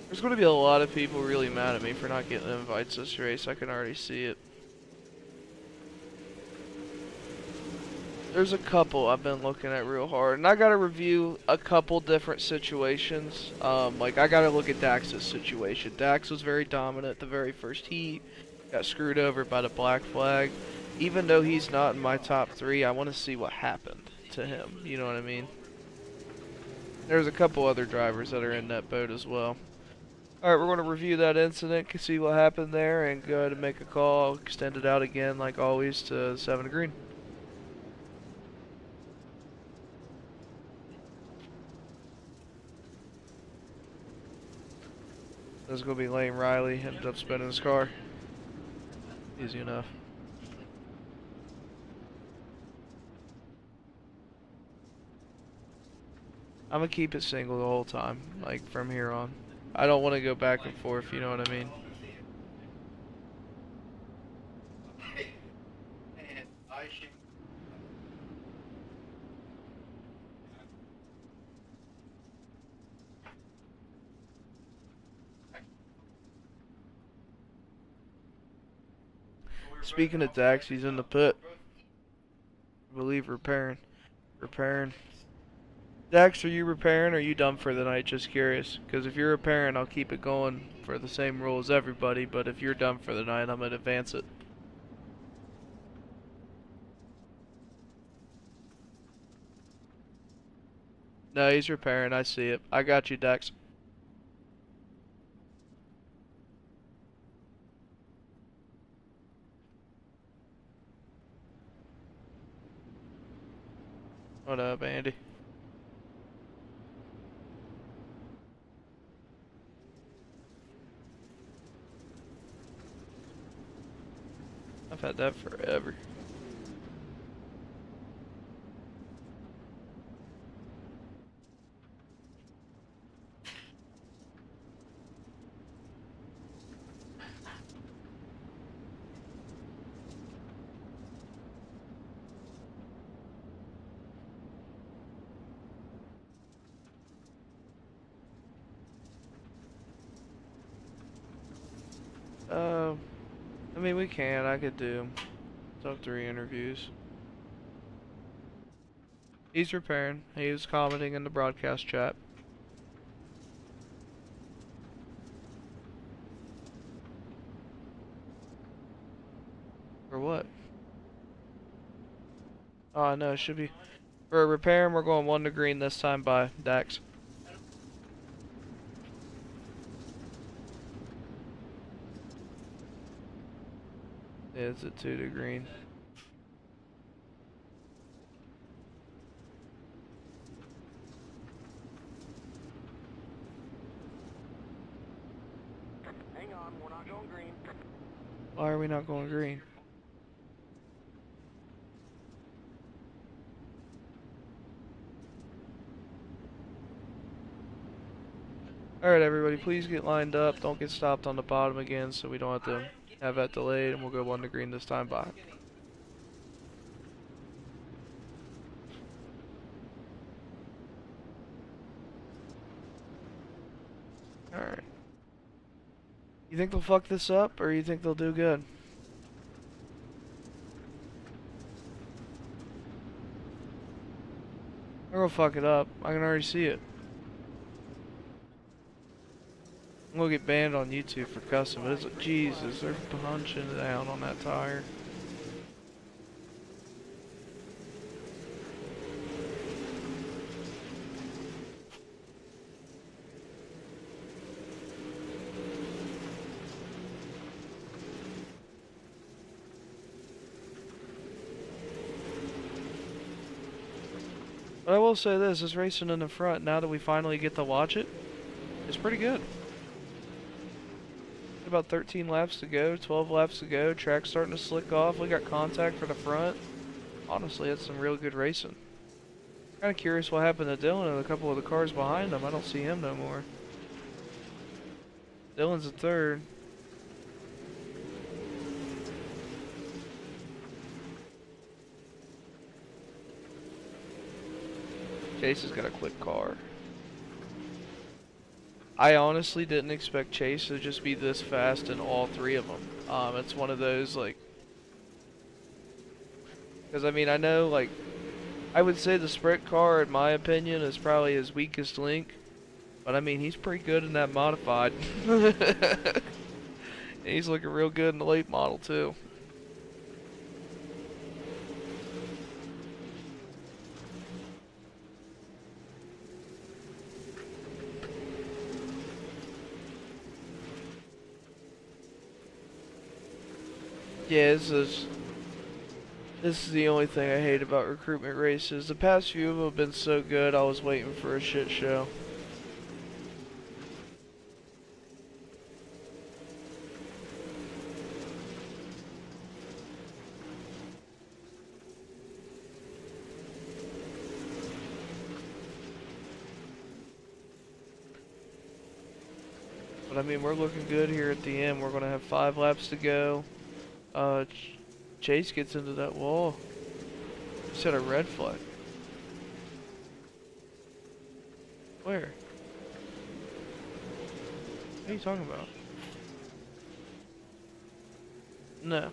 There's going to be a lot of people really mad at me for not getting invites this race. I can already see it. There's a couple I've been looking at real hard, and I gotta review a couple different situations. Like, I gotta look at Dax's situation. Dax was very dominant the very first heat, got screwed over by the black flag. Even though he's not in my top three, I want to see what happened to him. You know what I mean? There's a couple other drivers that are in that boat as well. Alright, we're going to review that incident, see what happened there, and go ahead and make a call. Extend it out again, like always, to 7 to green. This is going to be Lane Riley. Ended up spinning his car. Easy enough. I'm going to keep it single the whole time, like from here on. I don't want to go back and forth, you know what I mean? Speaking of Dax, he's in the pit. I believe repairing. Dax, are you repairing or are you done for the night? Just curious. Because if you're repairing, I'll keep it going for the same rule as everybody. But if you're done for the night, I'm going to advance it. No, he's repairing. I see it. I got you, Dax. What up, Andy? I've had that forever. I mean, we can. I could do top 3 interviews. He's repairing. He was commenting in the broadcast chat. For what? Oh, no, it should be. For repairing, we're going 1 to green this time by Dax. Yeah, it's a 2 to green. Hang on, we're not going green. Why are we not going green? Alright, everybody, please get lined up. Don't get stopped on the bottom again so we don't have to have that delayed, and we'll go 1 to green this time. Bye. Alright. You think they'll fuck this up, or you think they'll do good? They're gonna fuck it up. I can already see it. I'm gonna get banned on YouTube for cussing, but it's like, Jesus, they're punching down on that tire. But I will say this racing in the front, now that we finally get to watch it, is pretty good. About 13 laps to go, 12 laps to go, track's starting to slick off, we got contact for the front. Honestly, it's some real good racing. Kinda curious what happened to Dylan and a couple of the cars behind him. I don't see him no more. Dylan's in third. Chase has got a quick car. I honestly didn't expect Chase to just be this fast in all 3 of them. It's one of those, like... Because, I mean, I know, like... I would say the sprint car, in my opinion, is probably his weakest link. But, I mean, he's pretty good in that modified. And he's looking real good in the late model, too. Yeah, this is the only thing I hate about recruitment races. The past few of them have been so good, I was waiting for a shit show. But I mean, we're looking good here at the end. We're gonna have 5 laps to go. Chase gets into that wall. Set a red flag. Where? What are you talking about? No.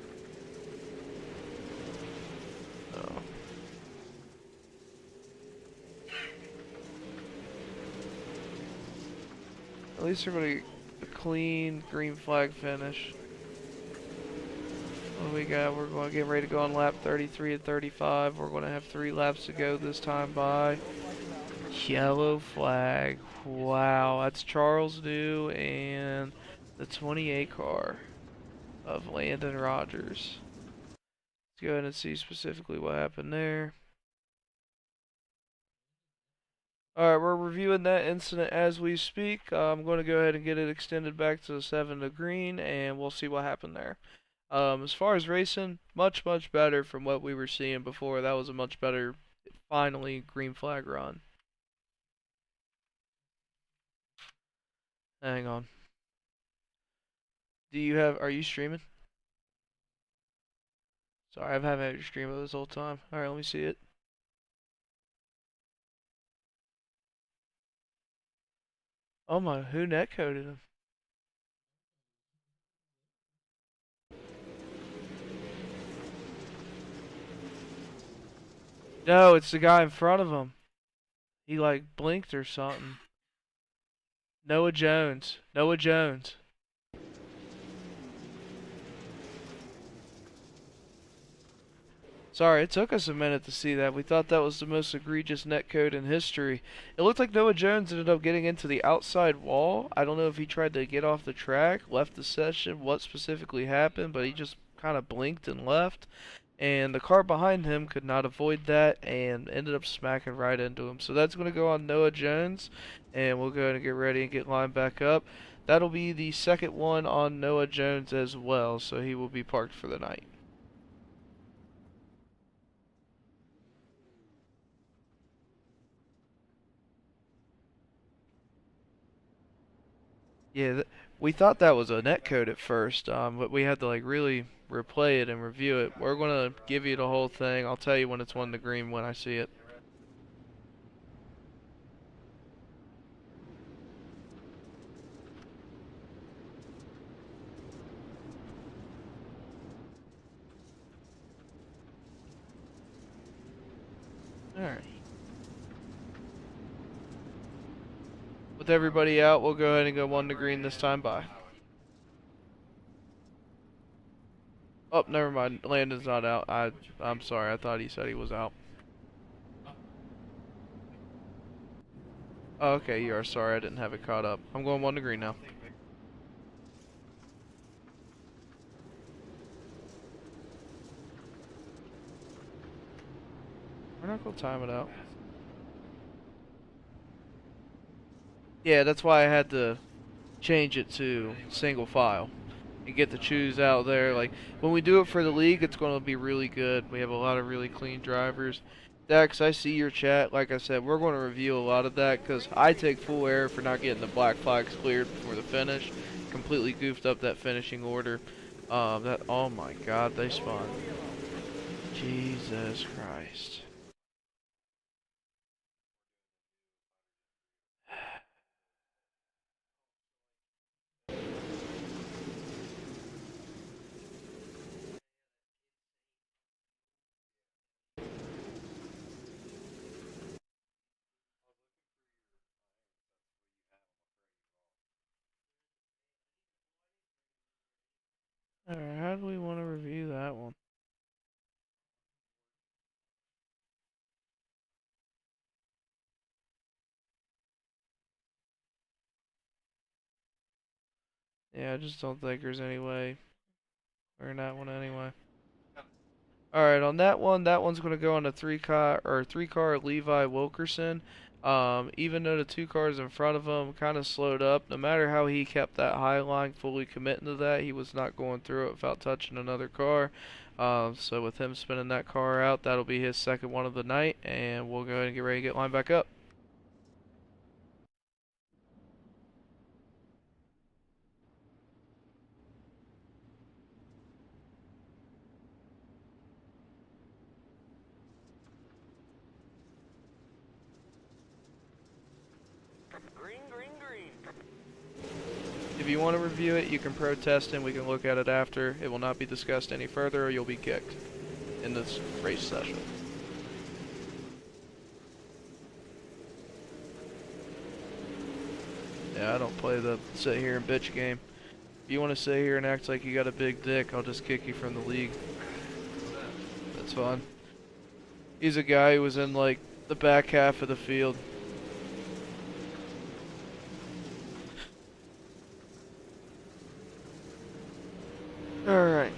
No. At least we're gonna get a clean green flag finish. What do we got? We're going to get ready to go on lap 33 and 35. We're going to have 3 laps to go this time by. Yellow flag. Wow, that's Charles New and the 28 car of Landon Rogers. Let's go ahead and see specifically what happened there. Alright, we're reviewing that incident as we speak. I'm going to go ahead and get it extended back to the 7 to green, and we'll see what happened there. As far as racing, much better from what we were seeing before. That was a much better, finally, green flag run. Hang on. Are you streaming? Sorry, I've had your stream this whole time. Alright, let me see it. Oh my, who netcoded him? No, it's the guy in front of him. He like blinked or something. Noah Jones. Noah Jones. Sorry, it took us a minute to see that. We thought that was the most egregious netcode in history. It looked like Noah Jones ended up getting into the outside wall. I don't know if he tried to get off the track, left the session, what specifically happened, but he just kind of blinked and left. And the car behind him could not avoid that and ended up smacking right into him. So that's going to go on Noah Jones, and we'll go ahead and get ready and get lined back up. That'll be the second one on Noah Jones as well, so he will be parked for the night. Yeah, we thought that was a netcode at first, but we had to like really replay it and review it. We're gonna give you the whole thing. I'll tell you when it's 1 to green when I see it. Alright. With everybody out, we'll go ahead and go 1 to green this time. Bye. Oh, never mind. Landon's not out. I'm sorry. I thought he said he was out. Oh, okay, you are sorry. I didn't have it caught up. I'm going 1 to green now. We're not gonna time it out. Yeah, that's why I had to change it to single file and get the chews out there. Like when we do it for the league, it's going to be really good. We have a lot of really clean drivers. Dax, I see your chat. Like I said, we're going to review a lot of that because I take full error for not getting the black flags cleared before the finish. Completely goofed up that finishing order. Oh my God, they spun. Jesus Christ. Alright, how do we want to review that one? Yeah, I just don't think there's any way. Or in that one anyway. Alright, on that one's gonna go on a three car Levi Wilkerson. Even though the 2 cars in front of him kind of slowed up, no matter how he kept that high line fully committing to that, he was not going through it without touching another car. So with him spinning that car out, that'll be his second one of the night, and we'll go ahead and get ready to get lined back up. Green, green, green. If you want to review it, you can protest and we can look at it after. It will not be discussed any further or you'll be kicked in this race session. Yeah, I don't play the sit here and bitch game. If you want to sit here and act like you got a big dick, I'll just kick you from the league. That's fine. He's a guy who was in like the back half of the field. Alright.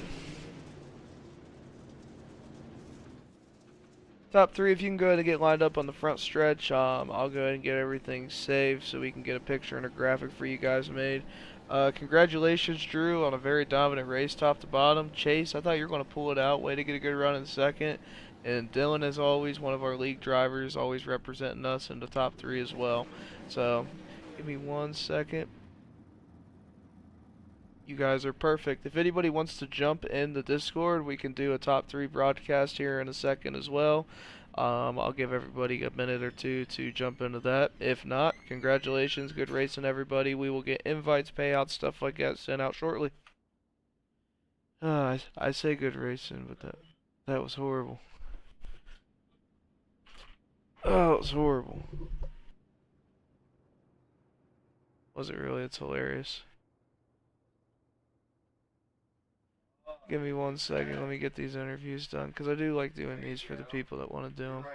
Top 3, if you can go ahead and get lined up on the front stretch, I'll go ahead and get everything saved so we can get a picture and a graphic for you guys made. Congratulations, Drew, on a very dominant race top to bottom. Chase, I thought you were going to pull it out. Way to get a good run in second. And Dylan, as always, one of our league drivers, always representing us in the top 3 as well. So, give me 1 second. You guys are perfect. If anybody wants to jump in the Discord, we can do a top 3 broadcast here in a second as well. I'll give everybody a minute or two to jump into that. If not, congratulations, good racing everybody. We will get invites, payouts, stuff like that sent out shortly. I say good racing, but that was horrible. Oh, it was horrible. Was it really? It's hilarious. Give me 1 second. Let me get these interviews done, because I do like doing these for the people that want to do them.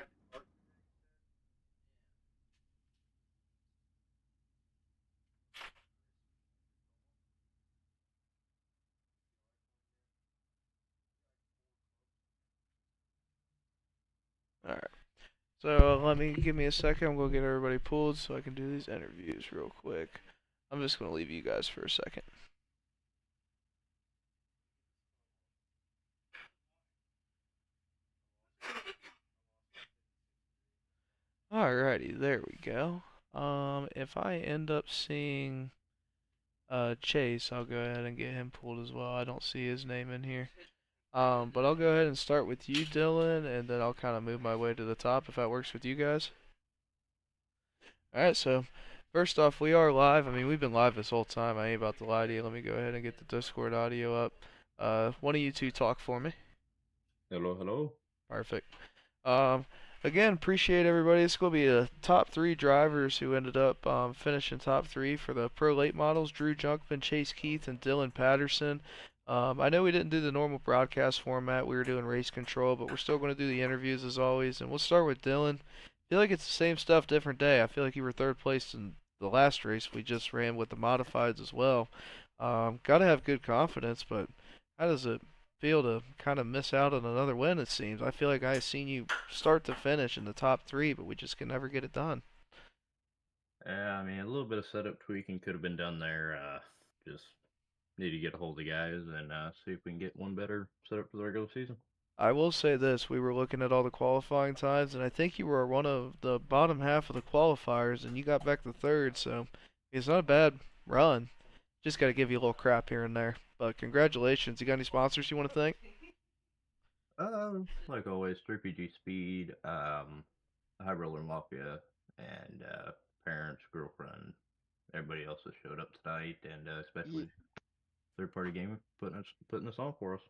Alright. So give me a second. I'm gonna get everybody pulled so I can do these interviews real quick. I'm just gonna leave you guys for a second. Alrighty, there we go. If I end up seeing Chase. I'll go ahead and get him pulled as well. I don't see his name in here. But I'll go ahead and start with you, Dylan, and then I'll kind of move my way to the top if that works with you guys. Alright, so first off, we are live. I mean, we've been live this whole time. I ain't about to lie to you. Let me go ahead and get the Discord audio up. One of you two talk for me. Hello, hello. Perfect. Again, appreciate everybody. It's going to be the top 3 drivers who ended up finishing top 3 for the Pro Late Models. Drew Junkman, Chase Keith, and Dylan Patterson. I know we didn't do the normal broadcast format. We were doing race control, but we're still going to do the interviews as always. And we'll start with Dylan. I feel like it's the same stuff, different day. I feel like you were 3rd place in the last race we just ran with the modifieds as well. Got to have good confidence, but how does it feel to kind of miss out on another win, it seems? I feel like I seen you start to finish in the top 3, but we just can never get it done. Yeah, I mean, a little bit of setup tweaking could have been done there. Just need to get a hold of the guys and see if we can get one better setup for the regular season. I will say this, we were looking at all the qualifying times, and I think you were one of the bottom half of the qualifiers, and you got back to 3rd, so it's not a bad run. Just got to give you a little crap here and there. But congratulations. You got any sponsors you want to thank? Like always, 3PG Speed, High Roller Mafia, and parents, girlfriend, everybody else that showed up tonight, and especially third-party gaming putting this on for us.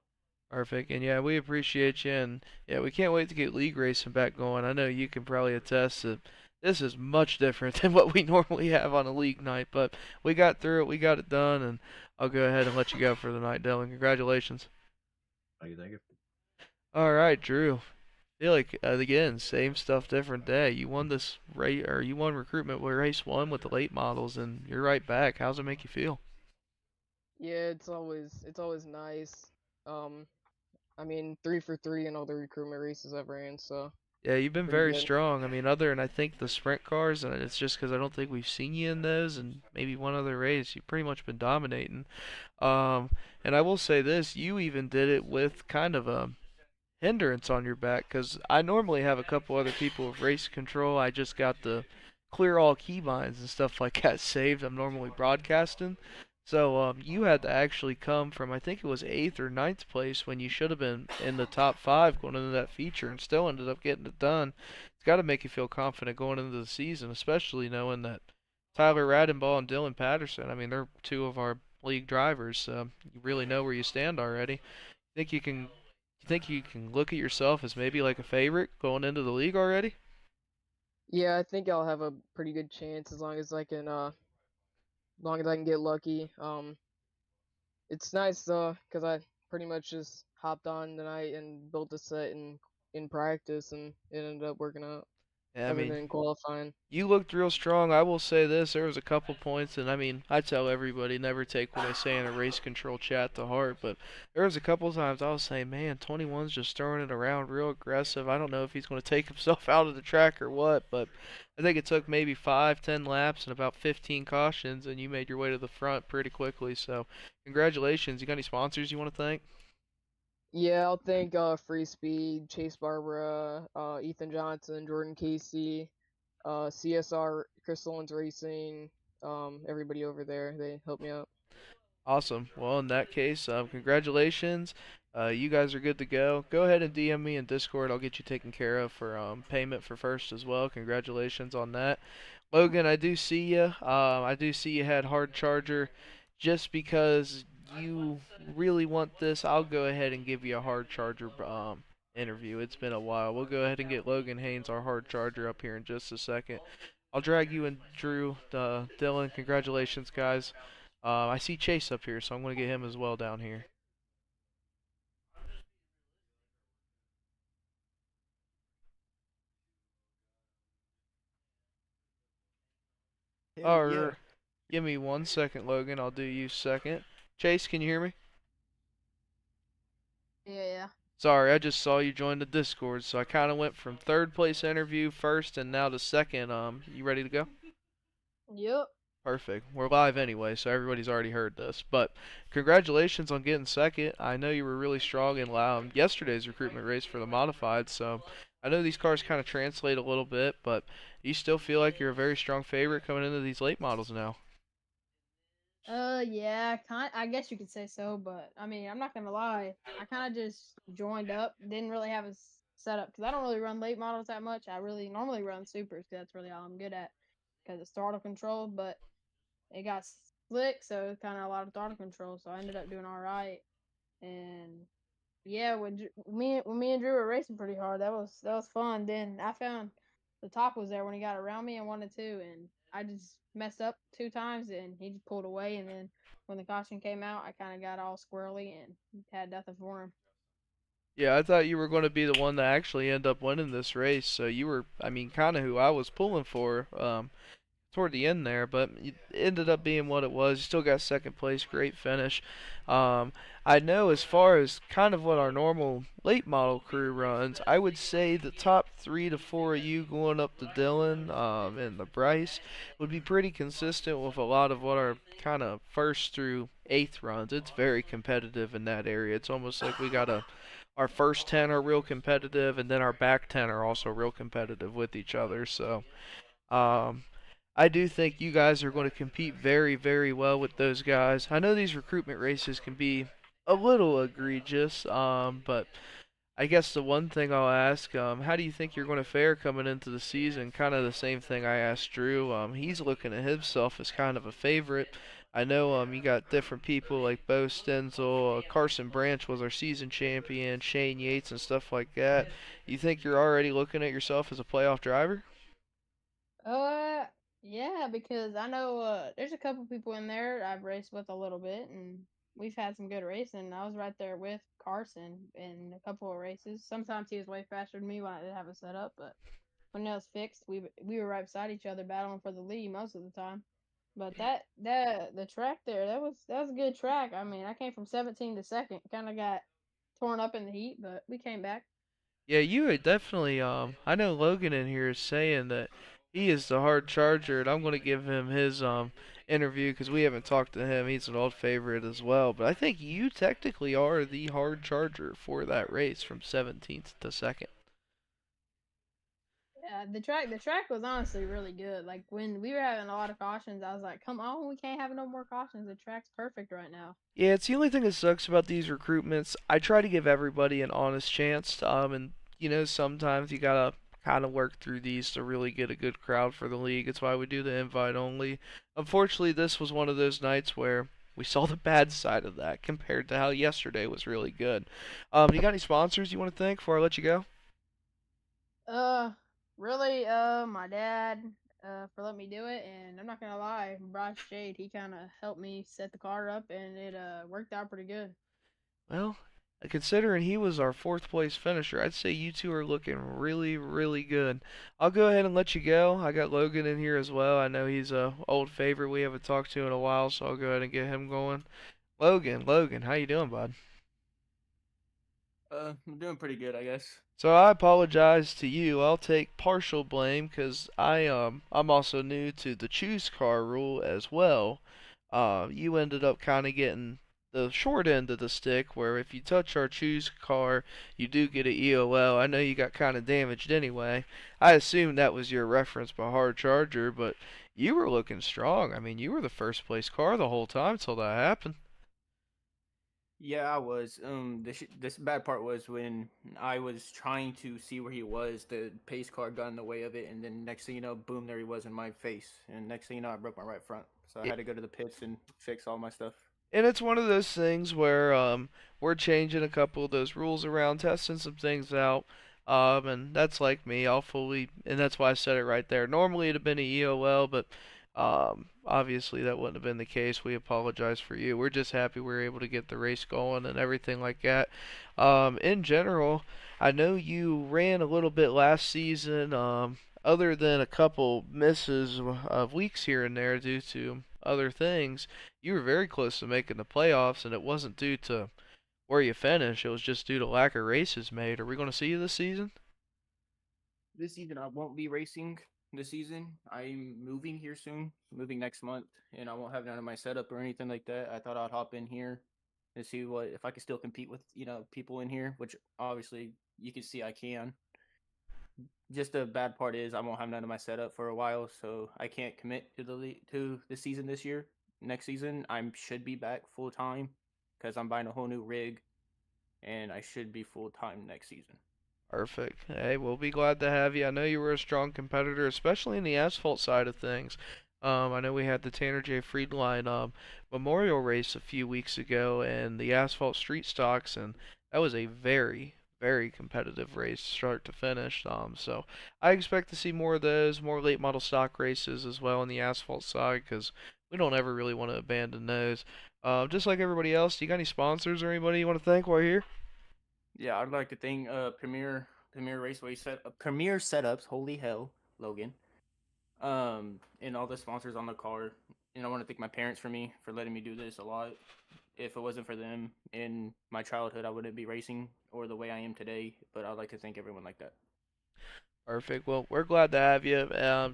Perfect. And yeah, we appreciate you. And yeah, we can't wait to get league racing back going. I know you can probably attest that this is much different than what we normally have on a league night. But we got through it. We got it done. And I'll go ahead and let you go for the night, Dylan. Congratulations. Thank you. All right, Drew. I feel like again, same stuff, different day. You won this race, or you won recruitment with race 1 with the late models, and you're right back. How's it make you feel? Yeah, it's always nice. I mean, 3 for 3 in all the recruitment races I've ran, so Yeah, you've been pretty very good. strong. I mean, other than I think the sprint cars, and it's just because I don't think we've seen you in those, and maybe one other race. You've pretty much been dominating. Um, and I will say this: you even did it with kind of a hindrance on your back, because I normally have a couple other people with race control. I just got the clear all keybinds and stuff like that saved. I'm normally broadcasting. So you had to actually come from, I think it was 8th or 9th place when you should have been in the top 5 going into that feature, and still ended up getting it done. It's got to make you feel confident going into the season, especially knowing that Tyler Radenbaugh and Dylan Patterson, I mean, they're 2 of our league drivers. So you really know where you stand already. You think you can look at yourself as maybe like a favorite going into the league already? Yeah, I think I'll have a pretty good chance as long as I can get lucky. It's nice though, 'cause I pretty much just hopped on tonight and built a set in practice, and it ended up working out Yeah, I other mean, than qualifying. you looked real strong. I will say this, there was a couple points, and I mean, I tell everybody never take what I say in a race control chat to heart, but there was a couple times I was saying, man, 21's just throwing it around real aggressive. I don't know if he's going to take himself out of the track or what, but I think it took maybe 5, 10 laps and about 15 cautions, and you made your way to the front pretty quickly. So congratulations. You got any sponsors you want to thank? Yeah, I'll thank Free Speed, Chase Barbara, Ethan Johnson, Jordan Casey, CSR, Crystal Owens Racing, everybody over there. They helped me out. Awesome. Well, in that case, congratulations. You guys are good to go. Go ahead and DM me in Discord. I'll get you taken care of for payment for first as well. Congratulations on that. Logan, I do see you. I do see you had hard charger. Just because you really want this, I'll go ahead and give you a hard charger interview. It's been a while. We'll go ahead and get Logan Haynes, our hard charger, up here in just a second. I'll drag you and Drew, Dylan. Congratulations, guys. I see Chase up here, so I'm going to get him as well down here. Alright, give me 1 second, Logan. I'll do you second. Chase, can you hear me? Yeah. Sorry, I just saw you join the Discord, so I kind of went from 3rd place interview, first, and now to second. You ready to go? Yep. Perfect. We're live anyway, so everybody's already heard this. But congratulations on getting second. I know you were really strong in yesterday's recruitment race for the modified, so I know these cars kind of translate a little bit, but you still feel like you're a very strong favorite coming into these late models now. Yeah, I guess you could say so, but I mean, I'm not gonna lie. I kind of just joined up, didn't really have a setup because I don't really run late models that much. I really normally run supers because that's really all I'm good at because it's throttle control, but it got slick, so it's kind of a lot of throttle control. So I ended up doing all right, and yeah, when me and Drew were racing pretty hard, that was fun. Then I found the top was there when he got around me and wanted to, and I just messed up 2 times, and he just pulled away. And then when the caution came out, I kind of got all squirrely and had nothing for him. Yeah, I thought you were going to be the one that actually end up winning this race. So you were, I mean, kind of who I was pulling for. Toward the end there, but it ended up being what it was. You still got second place, great finish. Um, I know as far as kind of what our normal late model crew runs, I would say the top 3 to 4 of you going up to Dylan and the Bryce would be pretty consistent with a lot of what our kind of first through eighth runs. It's very competitive in that area. It's almost like we got our first 10 are real competitive, and then our back 10 are also real competitive with each other. So um, I do think you guys are going to compete very, very well with those guys. I know these recruitment races can be a little egregious, but I guess the one thing I'll ask, how do you think you're going to fare coming into the season? Kind of the same thing I asked Drew. He's looking at himself as kind of a favorite. I know you got different people like Bo Stenzel, Carson Branch was our season champion, Shane Yates, and stuff like that. You think you're already looking at yourself as a playoff driver? Uh, yeah, because I know there's a couple people in there I've raced with a little bit, and we've had some good racing. I was right there with Carson in a couple of races. Sometimes he was way faster than me when I didn't have a setup, but when that was fixed, we were right beside each other battling for the lead most of the time. But the track there, that was a good track. I mean, I came from 17 to second, kind of got torn up in the heat, but we came back. Yeah, you would definitely. I know Logan in here is saying that he is the hard charger, and I'm going to give him his interview because we haven't talked to him. He's an old favorite as well, but I think you technically are the hard charger for that race from 17th to second. Yeah, the track was honestly really good. Like when we were having a lot of cautions, I was like, "Come on, we can't have no more cautions. The track's perfect right now." Yeah, it's the only thing that sucks about these recruitments. I try to give everybody an honest chance, and sometimes you gotta kind of work through these to really get a good crowd for the league. It's why we do the invite only. Unfortunately, this was one of those nights where we saw the bad side of that compared to how yesterday was really good. You got any sponsors you want to thank before I let you go? Uh, really, my dad, for letting me do it, and I'm not gonna lie, Bryce Shade, he kind of helped me set the car up, and it worked out pretty good. Well, considering he was our fourth place finisher, I'd say you two are looking really, really good. I'll go ahead and let you go. I got Logan in here as well. I know he's a old favorite we haven't talked to in a while, so I'll go ahead and get him going. Logan, how you doing, bud? I'm doing pretty good, I guess. So I apologize to you. I'll take partial blame because I'm also new to the choose car rule as well. You ended up kind of getting the short end of the stick, where if you touch our choose car, you do get an EOL. I know you got kind of damaged anyway. I assume that was your reference by hard charger, but you were looking strong. I mean, you were the first place car the whole time till that happened. Yeah, I was. This bad part was when I was trying to see where he was. The pace car got in the way of it, and then next thing you know, boom, there he was in my face. And next thing you know, I broke my right front, so I had to go to the pits and fix all my stuff. And it's one of those things where we're changing a couple of those rules around, testing some things out. And that's like me. And that's why I said it right there. Normally it'd have been a EOL, but obviously that wouldn't have been the case. We apologize for you. We're just happy we were able to get the race going and everything like that. In general, I know you ran a little bit last season. Other than a couple misses of weeks here and there due to other things, you were very close to making the playoffs, and it wasn't due to where you finished. It was just due to lack of races made. Are we going to see you this season? This season, I won't be racing this season. I'm moving here soon, moving next month, and I won't have none of my setup or anything like that. I thought I'd hop in here to see what if I could still compete with people in here, which obviously you can see I can. Just the bad part is I won't have none of my setup for a while, so I can't commit to the season this year. next season, I should be back full time because I'm buying a whole new rig, and I should be full time next season. Perfect. Hey, we'll be glad to have you. I know you were a strong competitor, especially in the asphalt side of things. I know we had the Tanner J. Friedline Memorial Race a few weeks ago and the asphalt street stocks, and that was a very, very competitive race, start to finish. So I expect to see more of those, more late model stock races as well on the asphalt side, because we don't ever really want to abandon those. Just like everybody else, do you got any sponsors or anybody you want to thank while you're here? Yeah, I'd like to thank Premier Raceway Premier Setups. Holy hell, Logan. And all the sponsors on the car. And I want to thank my parents for letting me do this a lot. If it wasn't for them in my childhood, I wouldn't be racing or the way I am today. But I'd like to thank everyone like that. Perfect. Well, we're glad to have you.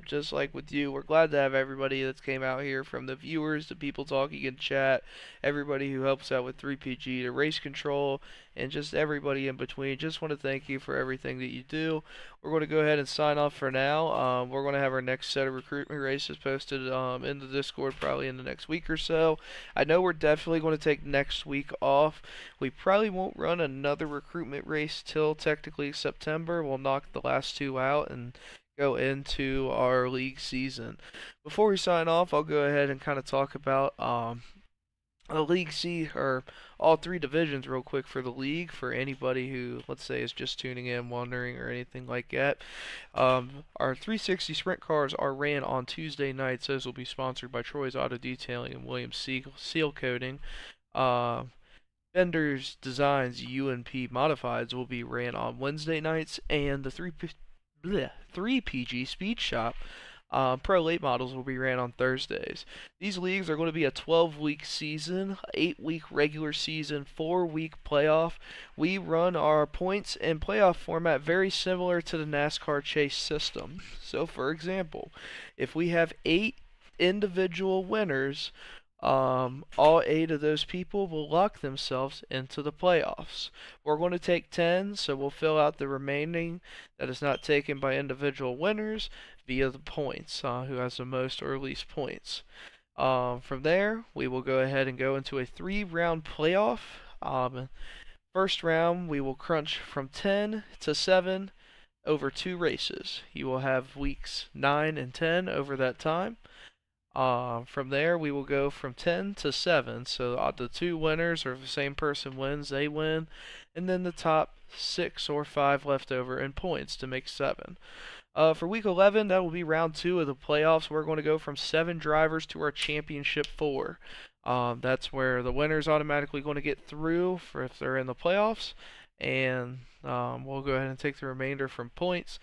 Just like with you, we're glad to have everybody that's came out here, from the viewers to people talking in chat, everybody who helps out with 3PG to race control, and just everybody in between. Just want to thank you for everything that you do. We're going to go ahead and sign off for now. We're going to have our next set of recruitment races posted in the Discord probably in the next week or so. I know we're definitely going to take next week off. We probably won't run another recruitment race till technically September. We'll knock the last two out and go into our league season. Before we sign off, I'll go ahead and kind of talk about the League C, or all three divisions real quick for the league, for anybody who, let's say, is just tuning in, wondering, or anything like that. Our 360 sprint cars are ran on Tuesday nights. Those will be sponsored by Troy's Auto Detailing and Williams Seal Coating. Bender's Designs UNP Modifieds will be ran on Wednesday nights, and the 3PG Speed Shop Pro Late Models will be ran on Thursdays. These leagues are going to be a 12-week season, 8-week regular season, 4-week playoff. We run our points and playoff format very similar to the NASCAR Chase system. So, for example, if we have 8 individual winners, all 8 of those people will lock themselves into the playoffs. We're going to take 10, so we'll fill out the remaining that is not taken by individual winners via the points, who has the most or least points. From there, we will go ahead and go into a 3-round playoff. First round, we will crunch from 10 to 7 over 2 races. You will have weeks 9 and 10 over that time. From there, we will go from 10 to 7. So the 2 winners, or if the same person wins, they win. And then the top 6 or 5 left over in points to make 7. For week 11, that will be round 2 of the playoffs. We're going to go from 7 drivers to our championship 4. That's where the winner's automatically going to get through for if they're in the playoffs. And we'll go ahead and take the remainder from points.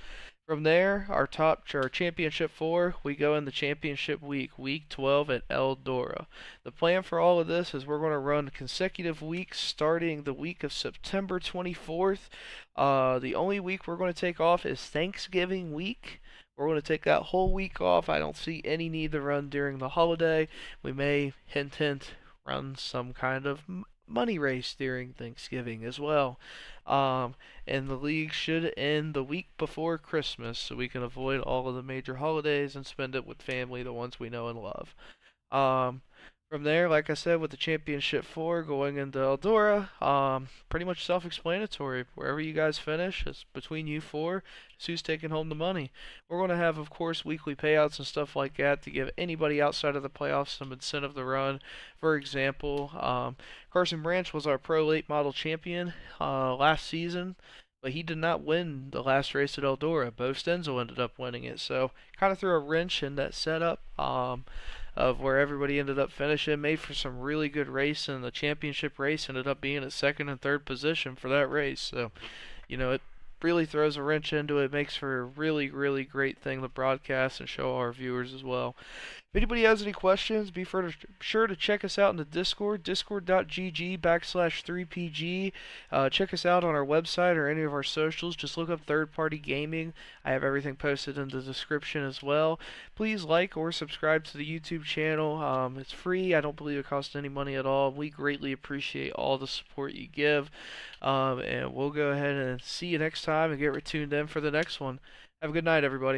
From there, our championship 4, we go in the championship week 12 at Eldora. The plan for all of this is we're going to run consecutive weeks starting the week of September 24th. The only week we're going to take off is Thanksgiving week. We're going to take that whole week off. I don't see any need to run during the holiday. We may, hint, run some kind of money race during Thanksgiving as well. And the league should end the week before Christmas, so we can avoid all of the major holidays and spend it with family, the ones we know and love. From there, like I said, with the Championship 4 going into Eldora, pretty much self-explanatory. Wherever you guys finish, it's between you 4. It's who's taking home the money. We're going to have, of course, weekly payouts and stuff like that to give anybody outside of the playoffs some incentive to run. For example, Carson Branch was our Pro Late Model champion last season, but he did not win the last race at Eldora. Bo Stenzel ended up winning it, so kind of threw a wrench in that setup of where everybody ended up finishing. Made for some really good racing. The championship race ended up being at 2nd and 3rd position for that race, so it really throws a wrench into it. Makes for a really, really great thing to broadcast and show our viewers as well. If anybody has any questions, be sure to check us out in the Discord, discord.gg/3pg. Check us out on our website or any of our socials. Just look up Third Party Gaming. I have everything posted in the description as well. Please like or subscribe to the YouTube channel. It's free. I don't believe it costs any money at all. We greatly appreciate all the support you give. And we'll go ahead and see you next time and get tuned in for the next one. Have a good night, everybody.